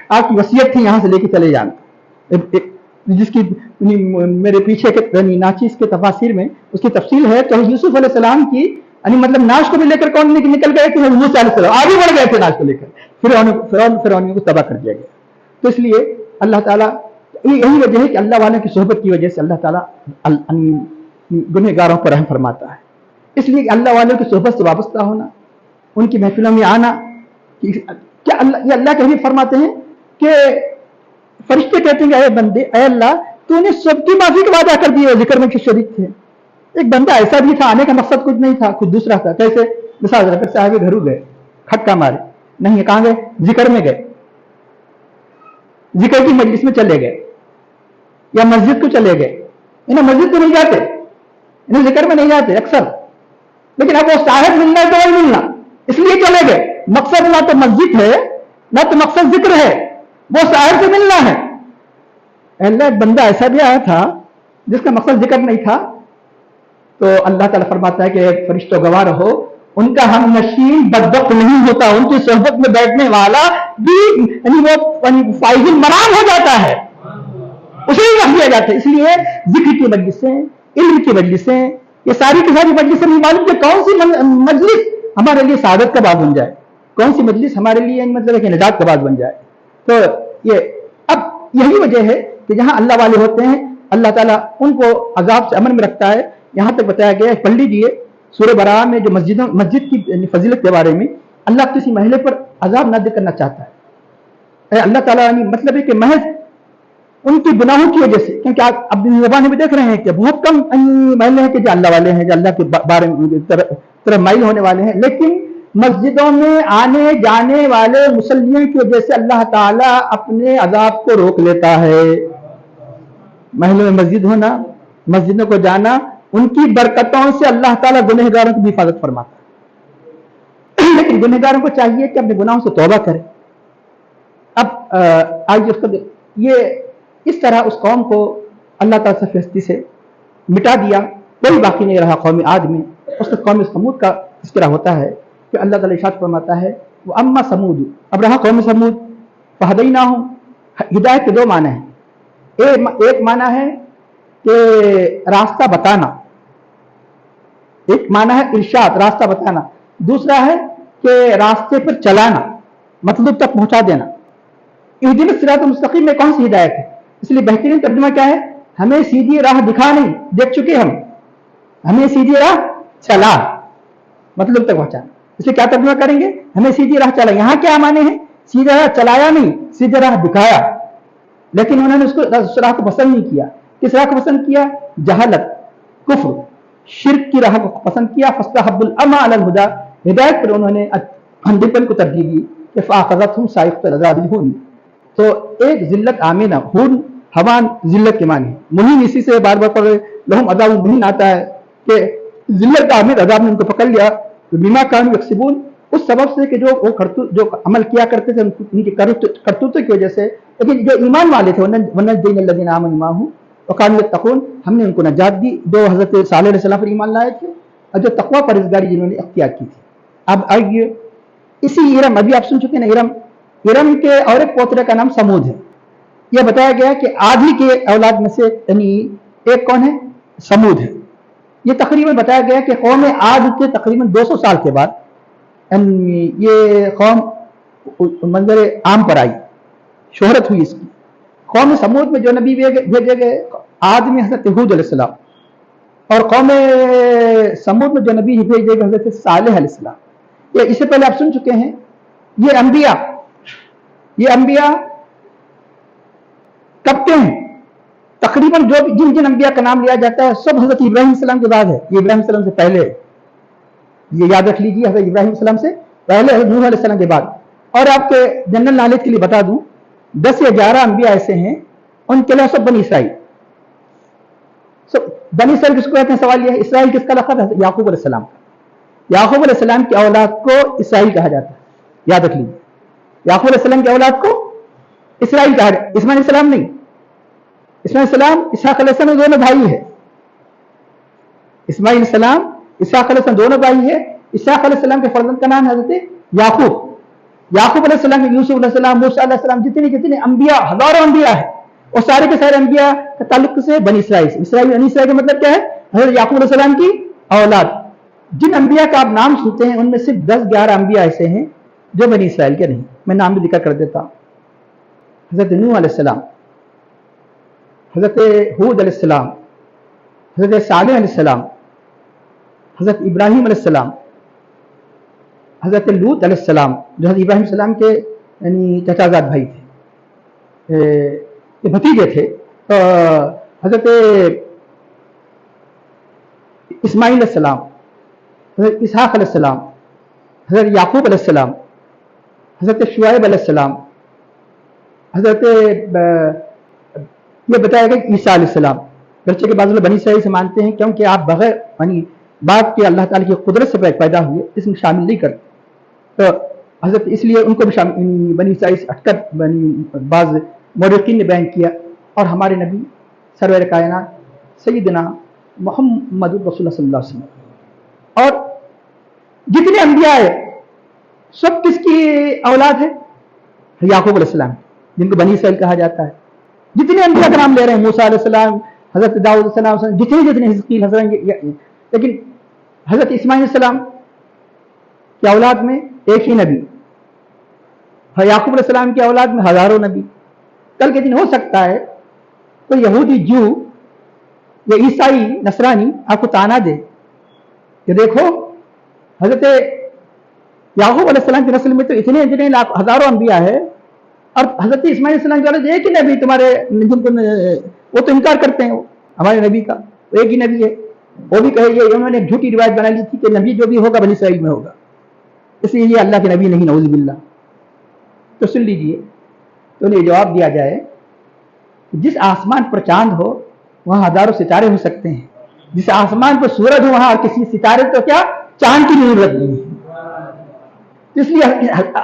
آپ کی وصیت تھی یہاں سے لے کے چلے جانا، جس کی میرے پیچھے کے ناچیز کے تفاسیر میں اس کی تفصیل ہے۔ تو یوسف علیہ السلام کی مطلب نعش کو بھی لے کر کون نکل گئے کہ موسیٰ علیہ السلام آگے بڑھ گئے تھے نعش کو لے کر، فرعون کو تباہ کر دیا گیا۔ تو اس لیے اللہ تعالیٰ यही वजह है कि अल्लाह वालों की सोहबत की वजह से अल्लाह ताला गुनहगारों पर रहम फरमाता है। इसलिए अल्लाह वालों की सोहबत से वाबस्ता होना, उनकी महफिलों में आना, क्या अल्लाह के हबीब फरमाते हैं कि फरिश्ते कहते हैं, अरे बंदे, अरे अल्लाह, तूने सबकी माफी का वादा कर दिया, जिक्र में शरीक थे। एक बंदा ऐसा भी था, आने का मकसद कुछ नहीं था, कुछ दूसरा था। कैसे? मिसाल साहब घर गए, खटका मारे, नहीं कहां गए? जिक्र में गए, जिक्र की मजलिस में चले गए, या मस्जिद को चले गए। इन्हें मस्जिद को नहीं जाते, इन्हें जिक्र में नहीं जाते अक्सर, लेकिन अब वो साहब मिलना है तो वही मिलना, इसलिए चले गए। मकसद ना तो मस्जिद है, ना तो मकसद जिक्र है, वो साहब से मिलना है। अल्लाह, एक बंदा ऐसा भी आया था जिसका मकसद जिक्र नहीं था, तो अल्लाह ताला फरमाता है कि फरिश्तों गवाह रहो, उनका हम नशीन बदबख्त नहीं होता, उनकी सोहबत में बैठने वाला भी वो फाइजुल मराम हो जाता है, उसे ही रख दिया जाता है। इसलिए जिक्र की मजलिसें, इल्म की मजलिसें, ये सारी की सारी मजलिसें नहीं मालूम कि कौन सी मजलिस हमारे लिए सादत का बात बन जाए, कौन सी मजलिस हमारे लिए मतलब निजात का बात बन जाए। तो ये अब यही वजह है कि जहां अल्लाह वाले होते हैं, अल्लाह ताला उनको अजाब से अमन में रखता है। यहां तक बताया गया है, पढ़ लीजिए सूरह बराअ में, जो मस्जिद की फजीलत के बारे में, अल्लाह किसी महले पर अजाब नाज़िल करना चाहता है। अल्लाह ताला मतलब है कि महज उनकी गुनाहों की वजह से, क्योंकि आप अपनी ज़बान में देख रहे हैं कि बहुत कम महले हैं कि जो अल्लाह वाले हैं, जो अल्लाह के बारे में तरफ माइल होने वाले हैं, लेकिन मस्जिदों में आने जाने वाले मुसल्लियों की वजह से अल्लाह ताला अपने अजाब को रोक लेता है। महलों में मस्जिद होना, मस्जिदों को जाना, उनकी बरकतों से अल्लाह ताला गुनहगारों की हिफाजत फरमाता है। लेकिन गुनहगारों को चाहिए कि अपने गुनाहों से तौबा करें। अब आइए उसको, ये इस तरह उस कौम को अल्लाह ताला सफेस्ती से मिटा दिया, कोई बाकी नहीं रहा कौम आद में। उसके कौम समूद का इस तरह होता है कि अल्लाह ताला इरशाद फरमाता है, वो अम्मा समूद, अब रहा कौम समूद, फहदैनाहुम, हिदायत के दो माने हैं। एक माना है कि रास्ता बताना, एक माना है इरशाद, रास्ता बताना, दूसरा है कि रास्ते पर चलाना, मतलब तक पहुंचा देना। इहदिना सिरातल मुस्तकीम में कौन सी हिदायत है? इसलिए बेहतरीन तर्जुमा क्या है? हमें सीधी राह दिखा नहीं, देख चुके हम, हमें सीधी राह चला, मतलब तक पहुंचाना। इसलिए क्या तर्जुमा करेंगे? हमें सीधी राह चला। यहां क्या माने हैं? सीधी राह चलाया नहीं, सीधी राह दिखाया। लेकिन उन्होंने उस राह को पसंद नहीं किया। किस राह को पसंद किया? जहालत, कुफ्र, शिर्क की राह को पसंद किया। फस्तहब्बुल अमा अलल हुदा, हिदायत पर उन्होंने अंधेपन को तरजीह दी कि फाखज़तहुम साइक़तुल अज़ाबिल हून। तो एक जिल्लत आमिना, हून हवान जिल्लत के माने, मुहीन इसी से बार बार पढ़ लहुम अज़ाबुल मुहीन आता है कि जिल्लत आमिन, अज़ाब ने उनको पकड़ लिया, बिमा कानू यक्सिबून, उस सबब से कि जो अमल किया करते थे उनकी करतूतों की वजह से। लेकिन जो ईमान वाले थे, वनज्जैनल्लज़ीना आमनू माअहू व कानू यत्तक़ून, हमने उनको नजात दी, जो हज़रत सालेह अलैहिस्सलाम पर ईमान लाए थे और जो तक़वा परहेज़गारी जिन्होंने अख्तियार की थी। अब आइए इसी इरम, अभी आप सुन चुके हैं ना, इरम के और एक पोतरे का नाम समूद है। यह बताया गया कि आधी के औलाद में से यानी एक कौन है? समूद है। ये तकरीबन बताया गया कि कौम आद के तकरीबन 200 साल के बाद ये कौम मंजर आम पर आई, शोहरत हुई इसकी। कौम समूद में जो नबी भेजे गए, आद में हज़रत हूद अलैहिस्सलाम, और कौम समूद में जो नबी भेजे गए हज़रत सालेह अलैहिस्सलाम। ये इससे पहले आप सुन चुके हैं। ये अंबिया कब के हैं? तकरीबन जो जिन जिन अंबिया का नाम लिया जाता है सब हज़रत इब्राहीम सलाम के बाद है। ये इब्राहीम सलाम से पहले, ये याद रख लीजिए, हज़रत इब्राहीम सलाम से पहले, हज़रत नूह अलैहिस्सलाम के बाद। और आपके जनरल नॉलेज के लिए बता दूं, 10 या 11 अंबिया ऐसे हैं, उनके लिए सब बनी इसराइल। बनी इसराइल किसको कहते हैं? सवाल यह है, इसराइल किसका लक़ब है? याकूब अलैहिस्सलाम का। याकूब अलैहिस्सलाम की औलाद को इसराइल कहा जाता है, याद रख लीजिए। याकूब अलैहिस्सलाम की औलाद को इसराइल कहा जाता है, इस्माइल अलैहिस्सलाम नहीं। इस्माइल अलैहिस्सलाम इसहाक अलैहिस्सलाम दोनों भाई है। इस्माइल अलैहिस्सलाम इसहाक अलैहिस्सलाम दोनों भाई है। इसहाक अलैहिस्सलाम के फर्जंद का नाम है हज़रत याकूब। याकूब अलैहिस्सलाम के यूसुफ अलैहिस्सलाम, मूसा अलैहिस्सलाम, जितने अंबिया, हजारों अंबिया है, और सारे के सारे अंबिया का ताल्लुक से बनी इसराइल से। इसराइल का मतलब क्या है? हज़रत याकूब अलैहिस्सलाम की औलाद। जिन अंबिया का आप नाम सुनते हैं उनमें सिर्फ 10-11 अंबिया ऐसे हैं जो बनी इसराइल के नहीं। मैं नाम भी जिक्र कर देता हूं। हज़रत नूह अलैहिस्सलाम, حضرت ہود علیہ السلام، حضرت صالح علیہ السلام، حضرت ابراہیم علیہ السلام، حضرت لوط علیہ السلام جو حضرت ابراہیم علیہ السلام کے یعنی چچا زاد بھائی تھے، یہ بھتیجے تھے، حضرت اسماعیل علیہ السلام، حضرت اسحاق علیہ السلام، حضرت یعقوب علیہ السلام، حضرت شعیب علیہ السلام، حضرت یہ بتایا گیا کہ عیسیٰ علیہ السلام، گرچہ کے بعض لوگ بنی اسرائیل سے مانتے ہیں کیونکہ آپ بغیر یعنی باپ کے اللہ تعالیٰ کی قدرت سے پیدا ہوئے، اس میں شامل نہیں کرتے، تو حضرت اس لیے ان کو بھی شامل بنی اسرائیل سے ہٹ کر بعض مورخین نے بیان کیا، اور ہمارے نبی سرور کائنات سیدنا محمد رسول اللہ صلی اللہ علیہ وسلم اور جتنے انبیاء ہیں سب کس کی اولاد ہے؟ یعقوب علیہ السلام، جن کو بنی اسرائیل کہا جاتا ہے۔ جتنے انبیاء کا نام لے رہے ہیں، موسیٰ علیہ السلام، حضرت داؤد علیہ السلام، جتنے حزقیل حضرت، لیکن حضرت اسماعیل علیہ السلام کی اولاد میں ایک ہی نبی، یعقوب علیہ السلام کی اولاد میں ہزاروں نبی۔ کل کے دن ہو سکتا ہے تو یہودی جو یا عیسائی نصرانی آپ کو تانا دے کہ دیکھو حضرت یعقوب علیہ السلام کی نسل میں تو اتنے ہزاروں انبیاء ہے، اور حضرت اسماعیل علیہ السلام کی ایک ہی نبی تمہارے، وہ تو انکار کرتے ہیں وہ ہمارے نبی کا، وہ ایک ہی نبی ہے۔ وہ بھی کہے یہ انہوں نے ایک جھوٹی روایت بنا لی تھی کہ نبی جو بھی ہوگا بنی اسرائیل میں ہوگا، اس لیے یہ اللہ کے نبی نہیں، نعوذ باللہ۔ تو سن لیجئے، تو انہیں جواب دیا جائے جس آسمان پر چاند ہو وہاں ہزاروں ستارے ہو سکتے ہیں، جس آسمان پر سورج ہو وہاں اور کسی ستارے تو کیا چاند کی ضرورت نہیں ہے۔ اس لیے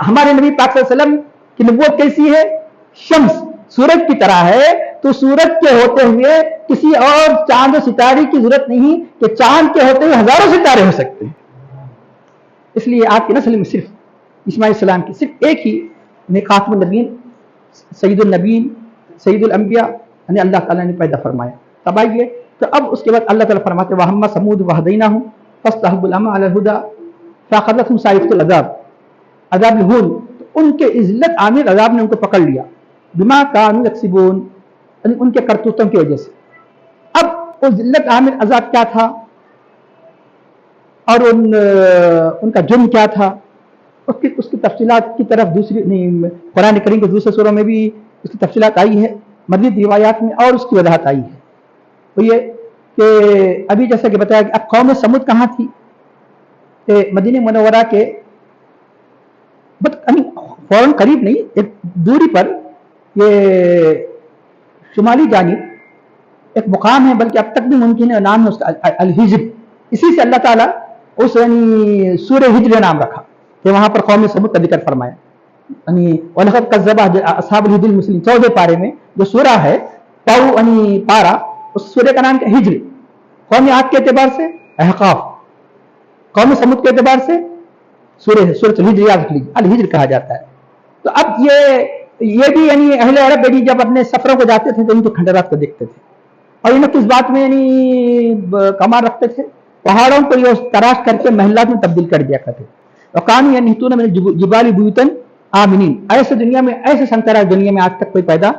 ہمارے نبی پاک صلی اللہ علیہ وسلم کی نبوت کیسی ہے؟ شمس سورج کی طرح ہے، تو سورج کے ہوتے ہوئے کسی اور چاند و ستارے کی ضرورت نہیں کہ چاند کے ہوتے ہوئے ہزاروں ستارے ہو سکتے ہیں۔ اس لیے آپ کی نسل میں صرف اسماعیل السلام کی صرف ایک ہی خاتم النبیین، سید النبیین، سید الانبیاء یعنی اللہ تعالیٰ نے پیدا فرمایا۔ تب آئیے تو اب اس کے بعد اللہ تعالیٰ فرماتے ہیں وَهَمَّ ثَمُودُ وَهَدَيْنَاهُمْ فَاسْتَحَبُّوا الْعَمَىٰ عَلَى الْهُدَىٰ فَأَخَذَتْهُمْ صَاعِقَةُ الْعَذَابِ، عذاب ہون، تو ان کے ذلت عامر عذاب نے ان کو پکڑ لیا، بما كانوا يكسبون، یعنی ان کے کرتوتوں کی وجہ سے۔ اب وہ ذلت عامر عذاب کیا تھا اور ان کا جرم کیا تھا، اس کی تفصیلات کی طرف قرآن کریم کے دوسرے سوروں میں بھی اس کی تفصیلات آئی ہے، مزید روایات میں اور اس کی وضاحت آئی ہے۔ تو یہ کہ ابھی جیسا کہ بتایا کہ اب قوم سمود کہاں تھی، کہ مدینہ منورہ کے فوراً قریب نہیں، ایک دوری پر یہ شمالی جانب ایک مقام ہے، بلکہ اب تک بھی ممکن ہے، نام ہے اس کا الحجر، اسی سے اللہ تعالیٰ اس یعنی سورہ ہجر نام رکھا کہ وہاں پر قوم سمود کا ذکر فرمایا۔ یعنی وَلَقَدْ كَذَّبَ أَصْحَابُ الْحِجْرِ الْمُرْسَلِينَ 14 پارے میں جو سورہ ہے پاؤ یعنی پارا، اس سورہ کا نام کیا؟ ہجر۔ قوم عاد کے اعتبار سے احقاف، قوم سمود کے اعتبار سے سورہ الحجر، یاد رکھ لیجیے الحجر کہا جاتا ہے۔ تو اب یہ بھی یعنی اہل عرب بھی جب اپنے سفروں کو جاتے تھے تو ان کے کھنڈرات کو دیکھتے تھے، اور انہیں کس بات میں یعنی کمال رکھتے تھے، پہاڑوں کو یہ تراش کر کے محلات میں تبدیل کر دیا کرتے، وَكَانُوا يَنْحِتُونَ مِنَ الْجِبَالِ بُيُوتًا آمِنِينَ۔ ایسے دنیا میں ایسے سنترا دنیا میں آج تک کوئی پیدا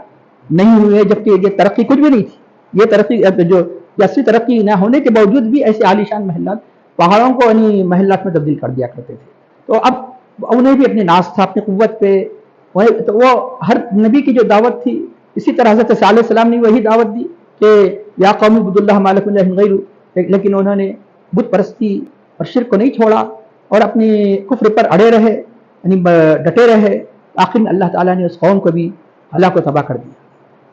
نہیں ہوئے، جبکہ یہ ترقی کچھ بھی نہیں تھی، یہ ترقی جو اصلی ترقی نہ ہونے کے باوجود بھی ایسے عالیشان محلات پہاڑوں کو یعنی محلات میں تبدیل کر دیا کرتے تھے۔ تو اب انہیں بھی اپنے ناز تھا، اپنی قوت پہ، تو وہ ہر نبی کی جو دعوت تھی، اسی طرح حضرت صالح علیہ السلام نے وہی دعوت دی کہ یا قوم اعبدوا اللہ ما لکم من الہ غیرہ، لیکن انہوں نے بت پرستی اور شرک کو نہیں چھوڑا اور اپنے کفر پر اڑے رہے، یعنی ڈٹے رہے۔ آخر میں اللہ تعالیٰ نے اس قوم کو بھی ہلاک و تباہ کر دیا۔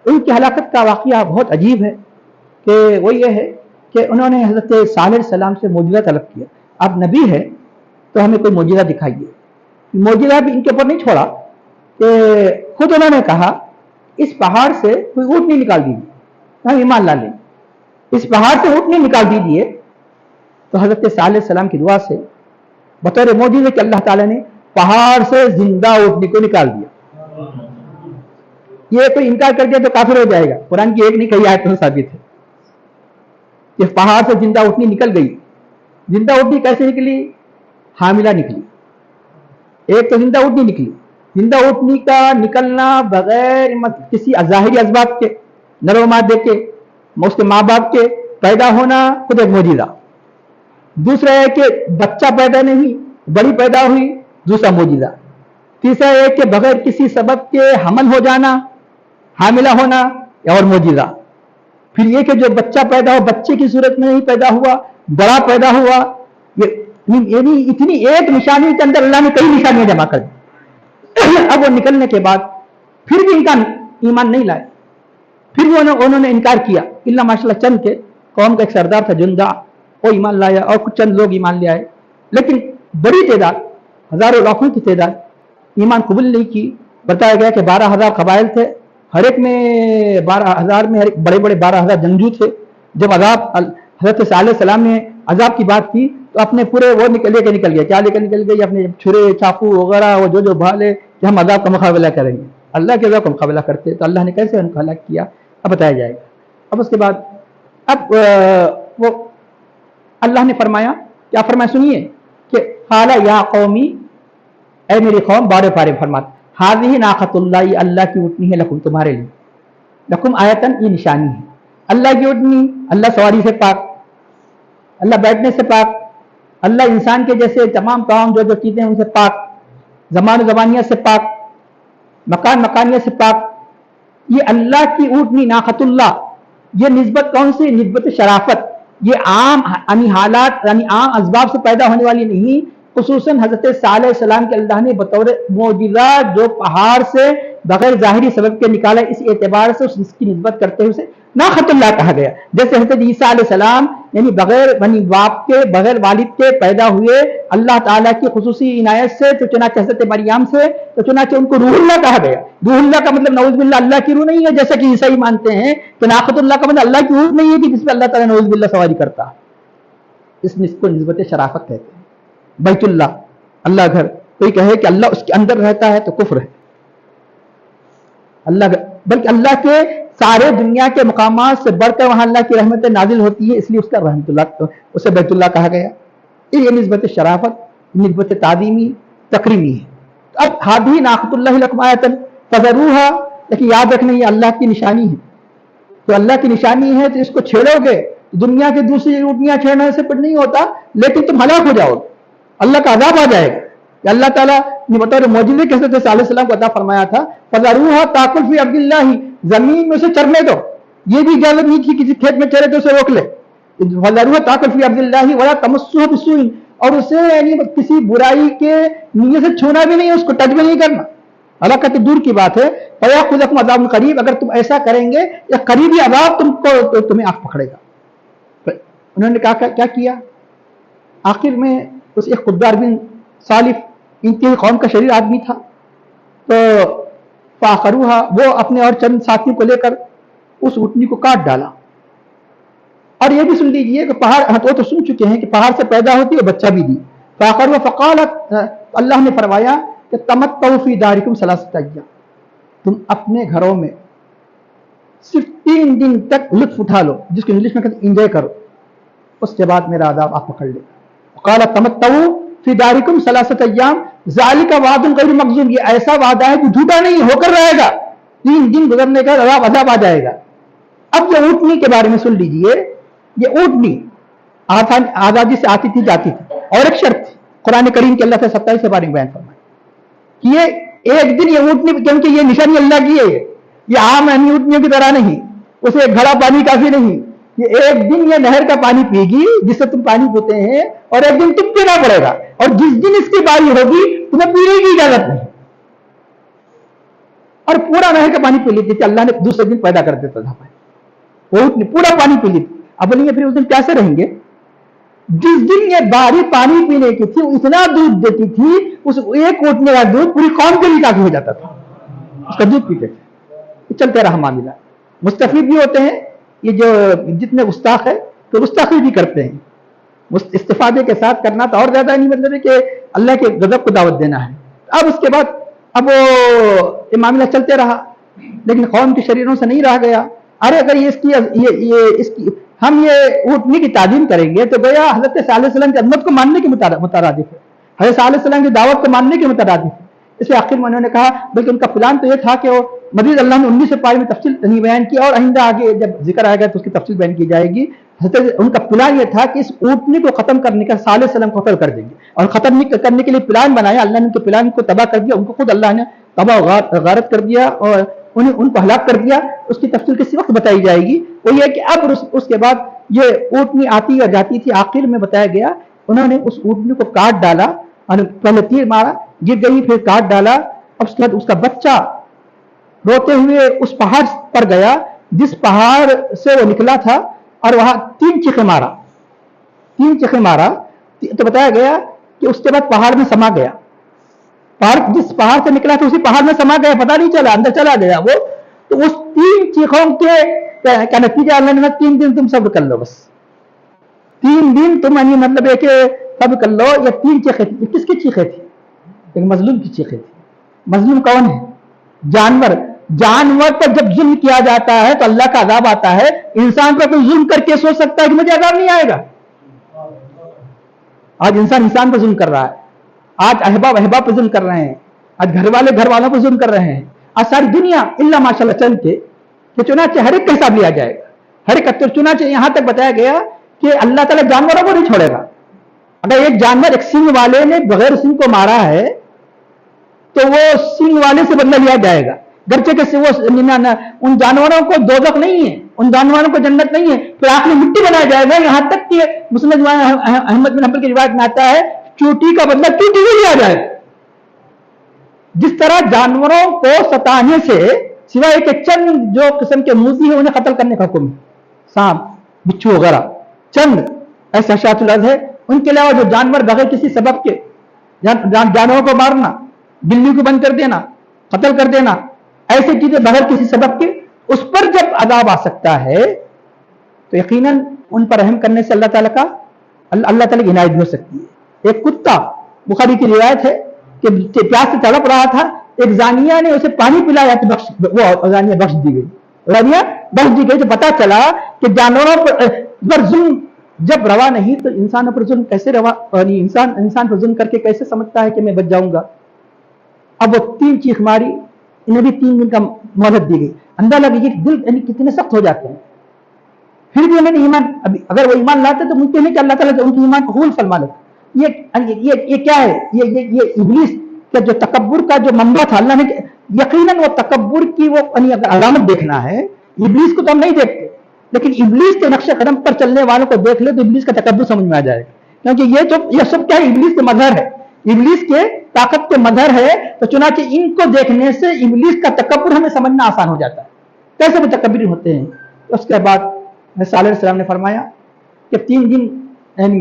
ان کی ہلاکت کا واقعہ بہت عجیب ہے، کہ وہ یہ ہے کہ انہوں نے حضرت صالح علیہ السلام سے معجزہ طلب کیا، آپ نبی ہے تو ہمیں کوئی معجزہ دکھائیے۔ معجزہ بھی ان کے اوپر نہیں چھوڑا، کہ خود انہوں نے کہا اس پہاڑ سے کوئی اونٹ نہیں نکال دیجیے، ہم ایمان لا لیں، اس پہاڑ سے اونٹ نہیں نکال دیجیے۔ تو حضرت صالح علیہ السلام کی دعا سے بطور معجزے کہ اللہ تعالیٰ نے پہاڑ سے زندہ اونٹنی کو نکال دیا۔ یہ کوئی انکار کر دیا تو کافر ہو جائے گا، قرآن کی ایک نہیں کئی آیت میں ثابت ہے کہ پہاڑ سے زندہ اونٹنی نکل گئی۔ زندہ اونٹنی کیسے نکلی؟ حاملہ نکلی، ایک تو زندہ اونٹنی نکلی۔ زندہ اونٹنی کا نکلنا بغیر کسی ظاہری اسباب کے، नर मादे के, उसके माँ बाप के पैदा होना खुद एक मौजूदा। दूसरा है कि बच्चा पैदा नहीं, बड़ी पैदा हुई, दूसरा मौजूदा। तीसरा है कि बगैर किसी सबब के हमल हो जाना, हामिला होना, और मौजूदा। फिर ये कि जो बच्चा पैदा हो बच्चे की सूरत में नहीं पैदा हुआ, बड़ा पैदा हुआ, ये भी इतनी एक निशानी के अंदर अल्लाह ने कई निशानियां जमा कर दी। अब वो निकलने के बाद फिर भी इनका ईमान नहीं लाए, फिर भी उन्होंने इनकार किया। इल्ला माशाल्लाह चंद के कौम का एक सरदार था जुंदा, वो ईमान लाया और कुछ चंद लोग ईमान ले आए, लेकिन बड़ी तादाद, हजारों लाखों की तादाद ईमान कबूल नहीं की। बताया गया कि 12,000 कबाइल थे, हर एक में 12,000 में बड़े बड़े 12,000 जंगजू थे। जब अजाब हजरत सालेह सलाम ने अजाब की बात की तो अपने पूरे वो लेके निकल गए। क्या लेकर निकल गए? अपने छुरे चाकू वगैरह, वो जो भाले कि हम अजाब का मुकाबला करेंगे। अल्लाह के अजाब का मुकाबला करते तो अल्लाह ने कैसे उनको हलाक किया अब बताया जाएगा। अब उसके बाद अब वो अल्लाह ने फरमाया, क्या फरमाया सुनिए कि काला या कौमी, ऐ मेरी कौम, बारे बारे फरमाते हाज़िही नाक़तुल्लाह, अल्लाह की ऊँटनी है, लकुम तुम्हारे लिए, लकुम आयतन, ये निशानी है। अल्लाह की ऊँटनी, अल्लाह सवारी से पाक, अल्लाह बैठने से पाक, अल्लाह इंसान के जैसे तमाम जो चीजें उनसे पाक, जमान जबानियत से पाक, मकान मकानियत से पाक। ये अल्लाह की ऊँटनी नाक़तुल्लाह, ये निस्बत कौन सी? निस्बत शराफत। ये आम यानी हालात यानी आम असबाब से पैदा होने वाली नहीं, खुसूसन हजरत सालेह सलाम के अल्लाह ने बतौर मौजिज़ा जो पहाड़ से बगैर ज़ाहिरी सबब के निकाला, इस एतबार से उसकी निस्बत करते हुए उसे नाक़तुल्लाह कहा गया। जैसे हजरत ईसा अलैहि सलाम यानी बगैर बाप के, बगैर वालिद के पैदा हुए अल्लाह ताला की खुसूसी इनायत से, तो चुनाचे हजरत मरियम से, तो चुनाचे उनको रूहुल्लाह कहा गया। रूहुल्लाह का मतलब नऊज़ुबिल्लाह अल्लाह की रूह नहीं है, जैसा कि ईसाई मानते हैं कि नाक़तुल्लाह का मतलब अल्लाह की रूह नहीं है कि जिसमें अल्लाह ताला नऊज़ुबिल्लाह सवारी करता। इसको निस्बत शराफत कहते हैं। बैतुल्लाह, अल्लाह घर, कोई कहे कि अल्लाह उसके अंदर रहता है तो कुफ्र है। अल्लाह, बल्कि अल्लाह के सारे दुनिया के मकामात से बढ़कर वहां अल्लाह की रहमतें नाजिल होती है, इसलिए उसका रहमतुल्लाह, उसे बैतुल्लाह कहा गया। ये निस्बत शराफत, निस्बत तादीमी, तकरीमी है। अब हादी नाक़तुल्लाह लकुम आयतन फज़रूहा, लेकिन याद रखना ये अल्लाह की निशानी है। तो अल्लाह की निशानी है तो इसको छेड़ोगे, दुनिया की दूसरी ऊँटनियां छेड़ने से कुछ नहीं होता, लेकिन तुम हलाक हो जाओगे, अल्लाह का अज़ाब आ जाएगा। अल्लाह ताला ने बतौर मौजूदे के हज़रत सालेह सलाम को अता फरमाया था, फज़रूहा ताकुल फी अब्दिल्लाही, जमीन में उसे चरने दो। ये भी इजाजत नहीं थी किसी खेत में चरे तो उसे रोक ले। फज़रूहा ताकुल फी अब्दिल्लाही वला तमस्सुहा बिस्सूइन, और उसे यानी किसी बुराई के नीयत से छूना भी नहीं, उसको टच भी नहीं करना। हलाकत दूर की बात है। फयाखुज़कुम अज़ाबुन क़रीब, अगर तुम ऐसा करेंगे या करीबी अज़ाब तुमको तुम्हें आँख पकड़ेगा। उन्होंने क्या किया? आखिर में उस एक खुद्दार बिन सालिफ, इनकी कौम का शरीर आदमी था, तो फाखरूहा, वो अपने और चंद साथियों को लेकर उस ऊँटनी को काट डाला। और ये भी सुन लीजिए कि पहाड़, तो सुन चुके हैं कि पहाड़ से पैदा होती है बच्चा भी दी। फाखरूहा फ़क़ालत, अल्लाह ने फरमाया कि तमत्तऊ फ़ी दारिकुम सलासत अय्याम, तुम अपने घरों में सिर्फ 3 दिन तक लुत्फ उठा लो, जिसको इंग्लिश में कहते एंजॉय करो, उसके बाद मेरा अज़ाब आप पकड़ लेगा। क़ाल तमत्तऊ फ़ी दारिकुम सलासत अय्याम ज़ालिका वादुन गैर मक़ज़ूब, ये ऐसा वादा है जो झूठा नहीं होकर रहेगा, 3 दिन गुजरने का अज़ाब आ जाएगा। अब ये ऊँटनी के बारे में सुन लीजिए। ये ऊँटनी आज़ादी से आती थी जाती थी, और एक शर्त थी कुरान करीम के अल्लाह से 27 बारे में बयान फरमाया कि ये एक दिन ये ऊँटनी, क्योंकि ये निशानी अल्लाह की है, ये आम ऊँटनियों की तरह नहीं, उसे एक घड़ा पानी काफी नहीं, ये एक दिन ये नहर का पानी पीगी जिससे तुम पानी पीते हैं, और एक दिन तुम पीना पड़ेगा, और जिस दिन इसकी बारी होगी तुम्हें पीने की इजाजत नहीं। और पूरा नहर का पानी पी लेती थी, अल्लाह ने दूसरे दिन पैदा कर देता था, वो पूरा पानी पी लेती। अब बोलेंगे फिर उस दिन कैसे रहेंगे? जिस दिन ये बारी पानी पीने की थी, इतना दूध देती थी, उस एक ऊँटनी का दूध पूरी कौम के लिए काफी हो जाता था, उसका दूध पीते थे। चलते रहा मामला। मुस्तफीद भी होते हैं ये जो जितने गुस्ताख है, तो गुस्ताखी भी करते हैं, इस्तिफादे के साथ करना तो और ज्यादा नहीं, मतलब है कि अल्लाह के गजब को दावत देना है। अब उसके बाद अब वो ये मामला चलते रहा, लेकिन कौम के शरीरों से नहीं रह गया। अरे अगर ये इसकी हम ये ऊँटनी की तालीम करेंगे तो गया हज़रत सालेह सलाम की अज़मत को मानने के मुतारादिफ है, हज़रत सालेह सलाम की दावत को मानने के मुतारादिफ है। इसलिए आखिर में उन्होंने कहा, बल्कि उनका प्लान तो ये था कि वो مزید اللہ نے 19 پارے میں تفصیل نہیں بیان کیا، اور آئندہ آگے جب ذکر آئے گا تو اس کی تفصیل بیان کی جائے گی۔ ان کا پلان یہ تھا کہ اس اونٹنی کو ختم کرنے کا، صالح علیہ السلام کو قتل کر دیں گے، اور ختم کرنے کے لیے پلان بنایا، اللہ نے ان کے پلان کو تباہ کر دیا، ان کو خود اللہ نے تباہ و غارت کر دیا اور ان کو ہلاک کر دیا۔ اس کی تفصیل کسی وقت بتائی جائے گی۔ وہ یہ کہ اب اس کے بعد یہ اونٹنی آتی اور جاتی تھی، آخر میں بتایا گیا انہوں نے اس اونٹنی کو کاٹ ڈالا، اور پہلے تیر مارا، گر گئی، پھر کاٹ ڈالا، اب اس کے بعد اس کا بچہ روتے ہوئے اس پہاڑ پر گیا جس پہاڑ سے وہ نکلا تھا، اور وہاں 3 چیخیں مارا، تو بتایا گیا کہ اس کے بعد پہاڑ میں سما گیا، جس پہاڑ سے نکلا تھا اسی پہاڑ میں سما گیا، پتہ نہیں چلا، اندر چلا گیا وہ۔ تو اس 3 چیخوں کے کا نتیجہ اللہ نے 3 دن تم صبر کر لو، بس 3 دن تم، یعنی مطلب ہے کہ صبر کر لو۔ یہ 3 چیخیں تھیں، کس کی چیخیں تھیں؟ ایک مظلوم کی چیخیں تھیں۔ مظلوم کون ہے؟ جانور پر جب ظلم کیا جاتا ہے تو اللہ کا عذاب آتا ہے۔ انسان پر کوئی ظلم کر کے سوچ سکتا ہے کہ مجھے عذاب نہیں آئے گا؟ آج انسان پر ظلم کر رہا ہے، آج احباب پر ظلم کر رہے ہیں، آج گھر والوں پر ظلم کر رہے ہیں، آج ساری دنیا الا ماشاءاللہ چل کے کہ چنانچہ ہر ایک کا حساب لیا جائے گا، ہر ایک کا۔ چنانچہ یہاں تک بتایا گیا کہ اللہ تعالیٰ جانوروں کو نہیں چھوڑے گا۔ اگر ایک جانور ایک سینگ والے نے بغیر سینگ کو مارا ہے تو وہ سینگ والے سے بدلہ لیا جائے گا، گرچہ کہ وہ ان جانوروں کو دوزخ نہیں ہے، ان جانوروں کو جنت نہیں ہے، پھر آخر مٹی بنایا جائے گا، یہاں تک کہ مسلم احمد بن حنبل کی روایت میں آتا ہے چوٹی کا بدلہ چوٹی ہی لیا جائے گا۔ جس طرح جانوروں کو ستانے سے سوائے کہ چند جو قسم کے موذی ہیں انہیں قتل کرنے کا حکم ہے، سانپ، بچھو وغیرہ، چند ایسے حشرات الارض ہے، ان کے علاوہ جو جانور بغیر کسی سبب کے، جانوروں کو مارنا، بلی کو بند کر دینا، قتل کر دینا، ایسی چیزیں بغیر کسی سبب کے، اس پر جب عذاب آ سکتا ہے تو یقیناً ان پر رحم کرنے سے اللہ تعالیٰ کی عنایت بھی ہو سکتی ہے۔ ایک کتا، بخاری کی روایت ہے کہ پیاس سے تڑپ رہا تھا، ایک زانیہ نے اسے پانی پلایا تو وہ زانیہ بخش دی گئی۔ تو پتا چلا کہ جانوروں پر ظلم جب روا نہیں تو انسانوں پر ظلم کیسے روا، انسان پر ظلم کر کے کیسے سمجھتا ہے کہ میں بچ جاؤں گا۔ اب وہ 3 چیخ ماری، انہیں بھی 3 دن کا مہلت دی گئی۔ اندازہ لگے کہ دل یعنی کتنے سخت ہو جاتے ہیں، پھر بھی انہیں ایمان، اگر وہ ایمان لاتے تو ممکن ہے کہ اللہ تعالیٰ ان کے ایمان کو قبول فرما لیتا۔ یہ کیا ہے؟ یہ ابلیس کا جو تکبر کا جو منبع تھا، اللہ نے یقیناً وہ تکبر کی وہ علامت دیکھنا ہے۔ ابلیس کو تو ہم نہیں دیکھتے، لیکن ابلیس کے نقش قدم پر چلنے والوں کو دیکھ لے تو ابلیس کا تکبر سمجھ میں آ جائے گا، کیونکہ یہ سب کیا ہے؟ ابلیس کے مظہر ہے، ابلیس کے طاقت کے مظہر ہے۔ تو چنانچہ ان کو دیکھنے سے ابلیس کا تکبر ہمیں سمجھنا آسان ہو جاتا ہے، کیسے متکبر ہوتے ہیں۔ اس کے بعد صالح علیہ السلام نے فرمایا کہ 3 دن یعنی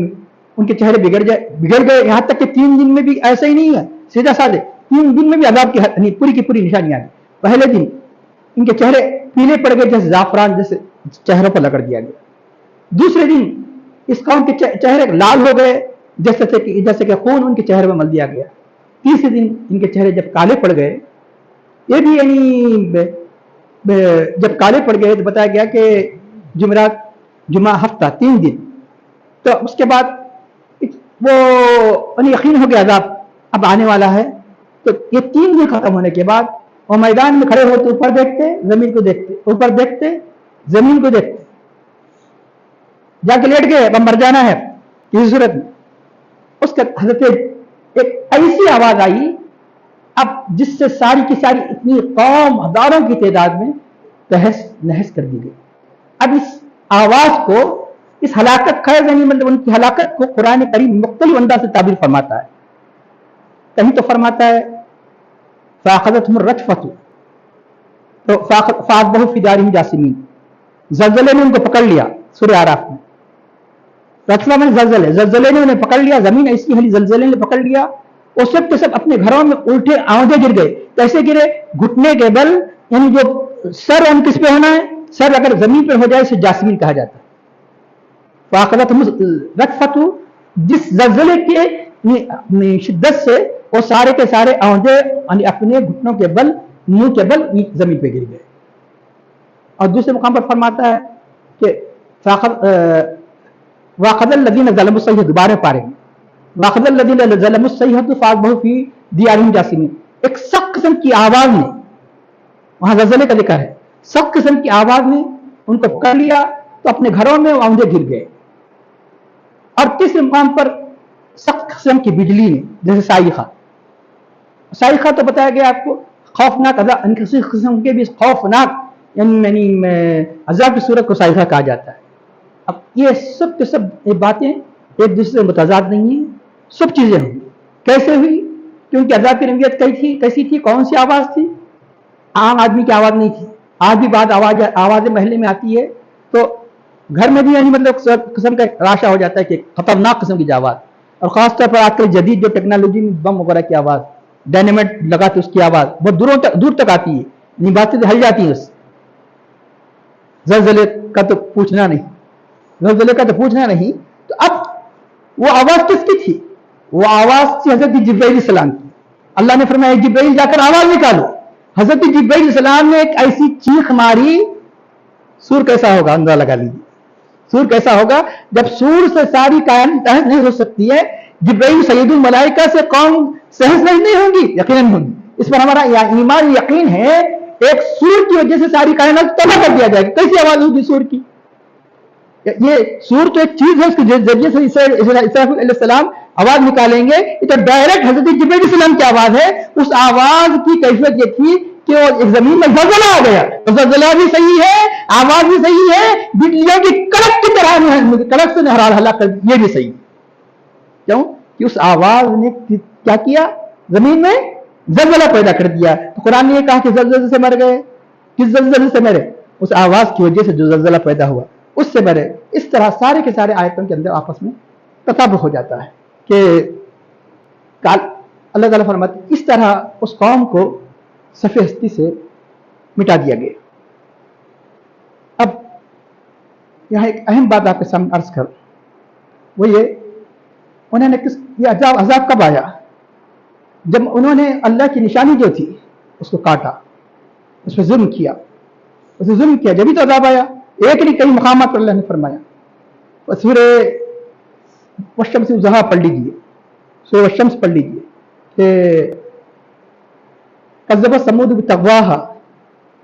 ان کے چہرے بگڑ گئے، یہاں تک کہ 3 دن میں بھی ایسا ہی نہیں ہے سیدھا سادے، 3 دن میں بھی عذاب کی پوری نشانیاں آئی۔ پہلے دن ان کے چہرے پیلے پڑ گئے جیسے زعفران، جیسے چہروں پر رگڑ دیا گیا۔ دوسرے دن اس قوم کے چہرے لال ہو گئے جیسے کہ خون ان کے چہرے میں مل دیا گیا۔ تیسرے دن ان کے چہرے جب کالے پڑ گئے، یہ بھی یعنی جب کالے پڑ گئے تو بتایا گیا کہ جمعہ ہفتہ 3 دن، تو اس کے بعد وہ یقین ہو گیا عذاب اب آنے والا ہے۔ تو یہ 3 دن ختم ہونے کے بعد وہ میدان میں کھڑے ہوتے، اوپر دیکھتے زمین کو دیکھتے، اوپر دیکھتے زمین کو دیکھتے، جا کے لیٹ گئے، اب مر جانا ہے کسی صورت میں۔ اس کے حضرت ایک ایسی آواز آئی اب جس سے ساری کی ساری اتنی قوم ہزاروں کی تعداد میں تہس نہس کر دی گئی۔ اب اس آواز کو، اس ہلاکت خیز یعنی مطلب ان کی ہلاکت کو قرآن کریم مختلف انداز سے تعبیر فرماتا ہے۔ کہیں تو فرماتا ہے فَأَخَذَتْهُمُ الرَّجْفَةُ فَأَصْبَحُوا فِي دَارِهِمْ جَاثِمِينَ، زلزلے نے ان کو پکڑ لیا۔ سورہ اعراف میں رجفہ میں زلزلے نے انہیں پکڑ لیا، زمین ایسی ہلی زلزلے نے پکڑ لیا، وہ سب کے سب اپنے گھروں میں الٹے آودے گر گئے۔ کیسے گرے؟ گھٹنے کے بل، یعنی جو سر ہم کس پہ ہونا ہے، سر اگر زمین پہ ہو جائے اسے جاسمین کہا جاتا ہے۔ فَأَخَذَتْهُمُ الرَّجْفَةُ، جس زلزلے کے شدت سے وہ سارے کے سارے آودے اپنے گھٹنوں کے بل، منہ کے بل زمین پہ گر گئے۔ اور دوسرے مقام پر فرماتا ہے کہ وَأَخَذَ الَّذِينَ ظَلَمُوا الصَّيْحَةُ، دوبارہ پارے میں وَأَخَذَ الَّذِينَ ظَلَمُوا الصَّيْحَةُ فَأَصْبَحُوا فِي دِيَارِهِمْ جَاثِمِينَ، ایک سخت قسم کی آواز نے वहां ज़लज़ले का जिक्र है। सब किस्म की आवाज ने उनको पकड़ लिया तो अपने घरों में औंधे गिर गए। और तीसरे मुकाम पर सख्त किस्म की बिजली ने, जैसे साइखा। साइखा तो बताया गया आपको, खौफनाक किसी किस्म के भी खौफनाक यानी अजाब की सूरत को साइखा कहा जाता है। अब ये सब के सब ये बातें एक दूसरे से मुतजाद नहीं है, सब चीजें हुई। कैसे हुई? क्योंकि अजाब की नवीयत कैसी थी, कौन सी आवाज थी? आम आदमी की आवाज नहीं थी। आज भी बात आवाजें महल्ले में आती है तो घर में भी यानी मतलब किस्म का राशा हो जाता है कि खतरनाक किस्म की आवाज, और खासतौर पर आजकल जदीद जो टेक्नोलॉजी में बम वगैरह की आवाज, डायनेमाइट लगा के उसकी आवाज बहुत दूर तक आती है, बातें हल जाती है उससे। ज़लज़ले का तो पूछना नहीं, तो अब वो आवाज किसकी थी? वो आवाज थी हजरत जिब्राइल सलाम की। अल्लाह ने फरमाया जिब्राइल जाकर आवाज निकालो। हजरत जिब्राइल सलाम ने एक ऐसी चीख मारी, सूर कैसा होगा अंदाजा लगा लीजिए। सूर कैसा होगा? जब सूर से सारी कायनात तहस नहीं हो सकती है, जिब्राइल सैयदुल मलाइका से कौन सहस नहीं होगी? यकीनन होगी। इस पर हमारा ईमान यकीन है, एक सूर की वजह से सारी कायनात तबाह कर दिया जाएगा। कैसी आवाज होगी सूर की? ये सूर तो एक चीज है, उसके जरिए से इसराफील अलैहिस्सलाम आवाज निकालेंगे। ये तो डायरेक्ट हजरत जिब्राइल सलाम की आवाज है। उस आवाज की कैफियत ये थी कि वो एक जमीन में ज़लज़ला आ गया। तो ज़लज़ला भी सही है, आवाज भी सही है, बिजलियों की कड़क की तरह कड़क से हलाक कर, ये भी सही। क्यों? कि उस आवाज ने क्या किया? जमीन में ज़लज़ला पैदा कर दिया। तो कुरान ने कहा कि ज़लज़ले से मर गए। किस ज़लज़ले से मरे? उस आवाज की वजह से जो ज़लज़ला पैदा हुआ उससे मरे। इस तरह सारे के सारे आयतों के अंदर आपस में तताबुक हो जाता है कि अल्लाह ताला फरमाते इस तरह उस कौम को सफ़े हस्ती से मिटा दिया गया। अब यहाँ एक अहम बात आपके सामने अर्ज कर, वो ये उन्होंने ये अजाब कब आया? जब उन्होंने अल्लाह की निशानी जो थी उसको काटा, उस पर जुल्म किया, जब भी तो अजाब आया। एक नहीं कई मकामात पर अल्लाह ने फरमाया। सूरे वशम्स ज़हा पढ़ लीजिए, सूरे वशम्स पढ़ लीजिए कि कज़्ज़बत समूद बितग़वाहा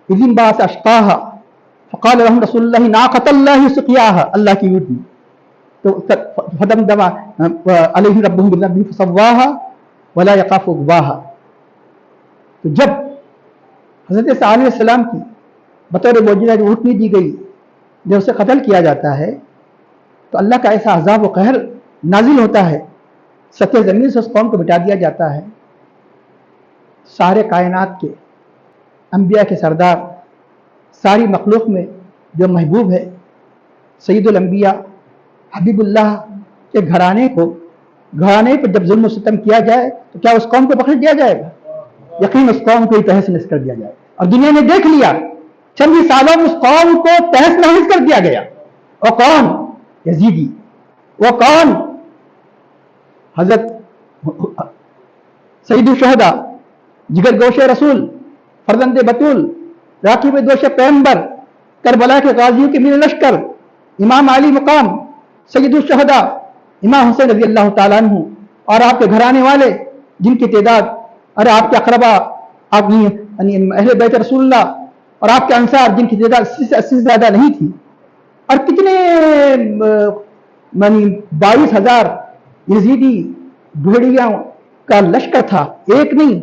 इज़ इंबअस अश्क़ाहा फ़क़ाल लहुम रसूलुल्लाहि नाक़तल्लाहि सुक़याहा। अल्लाह की यूट में तो फदमदमा अलैहिम रब्बुहुम बिज़न्बिहिम फ़सव्वाहा वला यख़ाफ़ु उक़बाहा। तो जब हज़रत ईसा अलैहिस्सलाम की बतौर मौजूदा जो ऊँटनी दी गई, जब उसे कत्ल किया जाता है तो अल्लाह का ऐसा अज़ाब व कहर नाजिल होता है, सत्य ज़मीन से उस कौम को मिटा दिया जाता है। सारे कायनात के अंबिया के सरदार, सारी मखलूक में जो महबूब है, सैयदुल अंबिया हबीबुल्लाह के घराने पर जब जुल्म सितम किया जाए तो क्या उस कौम को बख्श दिया जाएगा? यकीन उस कौम को तहस नहस कर दिया जाएगा। और दुनिया ने देख लिया, चंद ही सालों में उस कौम को तहस नहस कर दिया गया। वो कौन? यजीदी। वो कौन? हजरत सईदुल शुहदा, जिगर गोशे रसूल, फरजंदे बतूल, राकीब दोशे पैगंबर, करबला के गाजियों के मीर लश्कर, इमाम अली मुकाम, सईदुल शुहदा इमाम हुसैन रज़ी अल्लाह ताला अन्हु, और आपके घराने वाले जिनकी तादाद, अरे आपके अकरबा, आप अहले बैत रसूलुल्लाह और आपके अंसार जिनकी तादाद 80 से ज्यादा नहीं थी, और कितने 22,000 यजीदी भेड़ियों का लश्कर था। एक नहीं,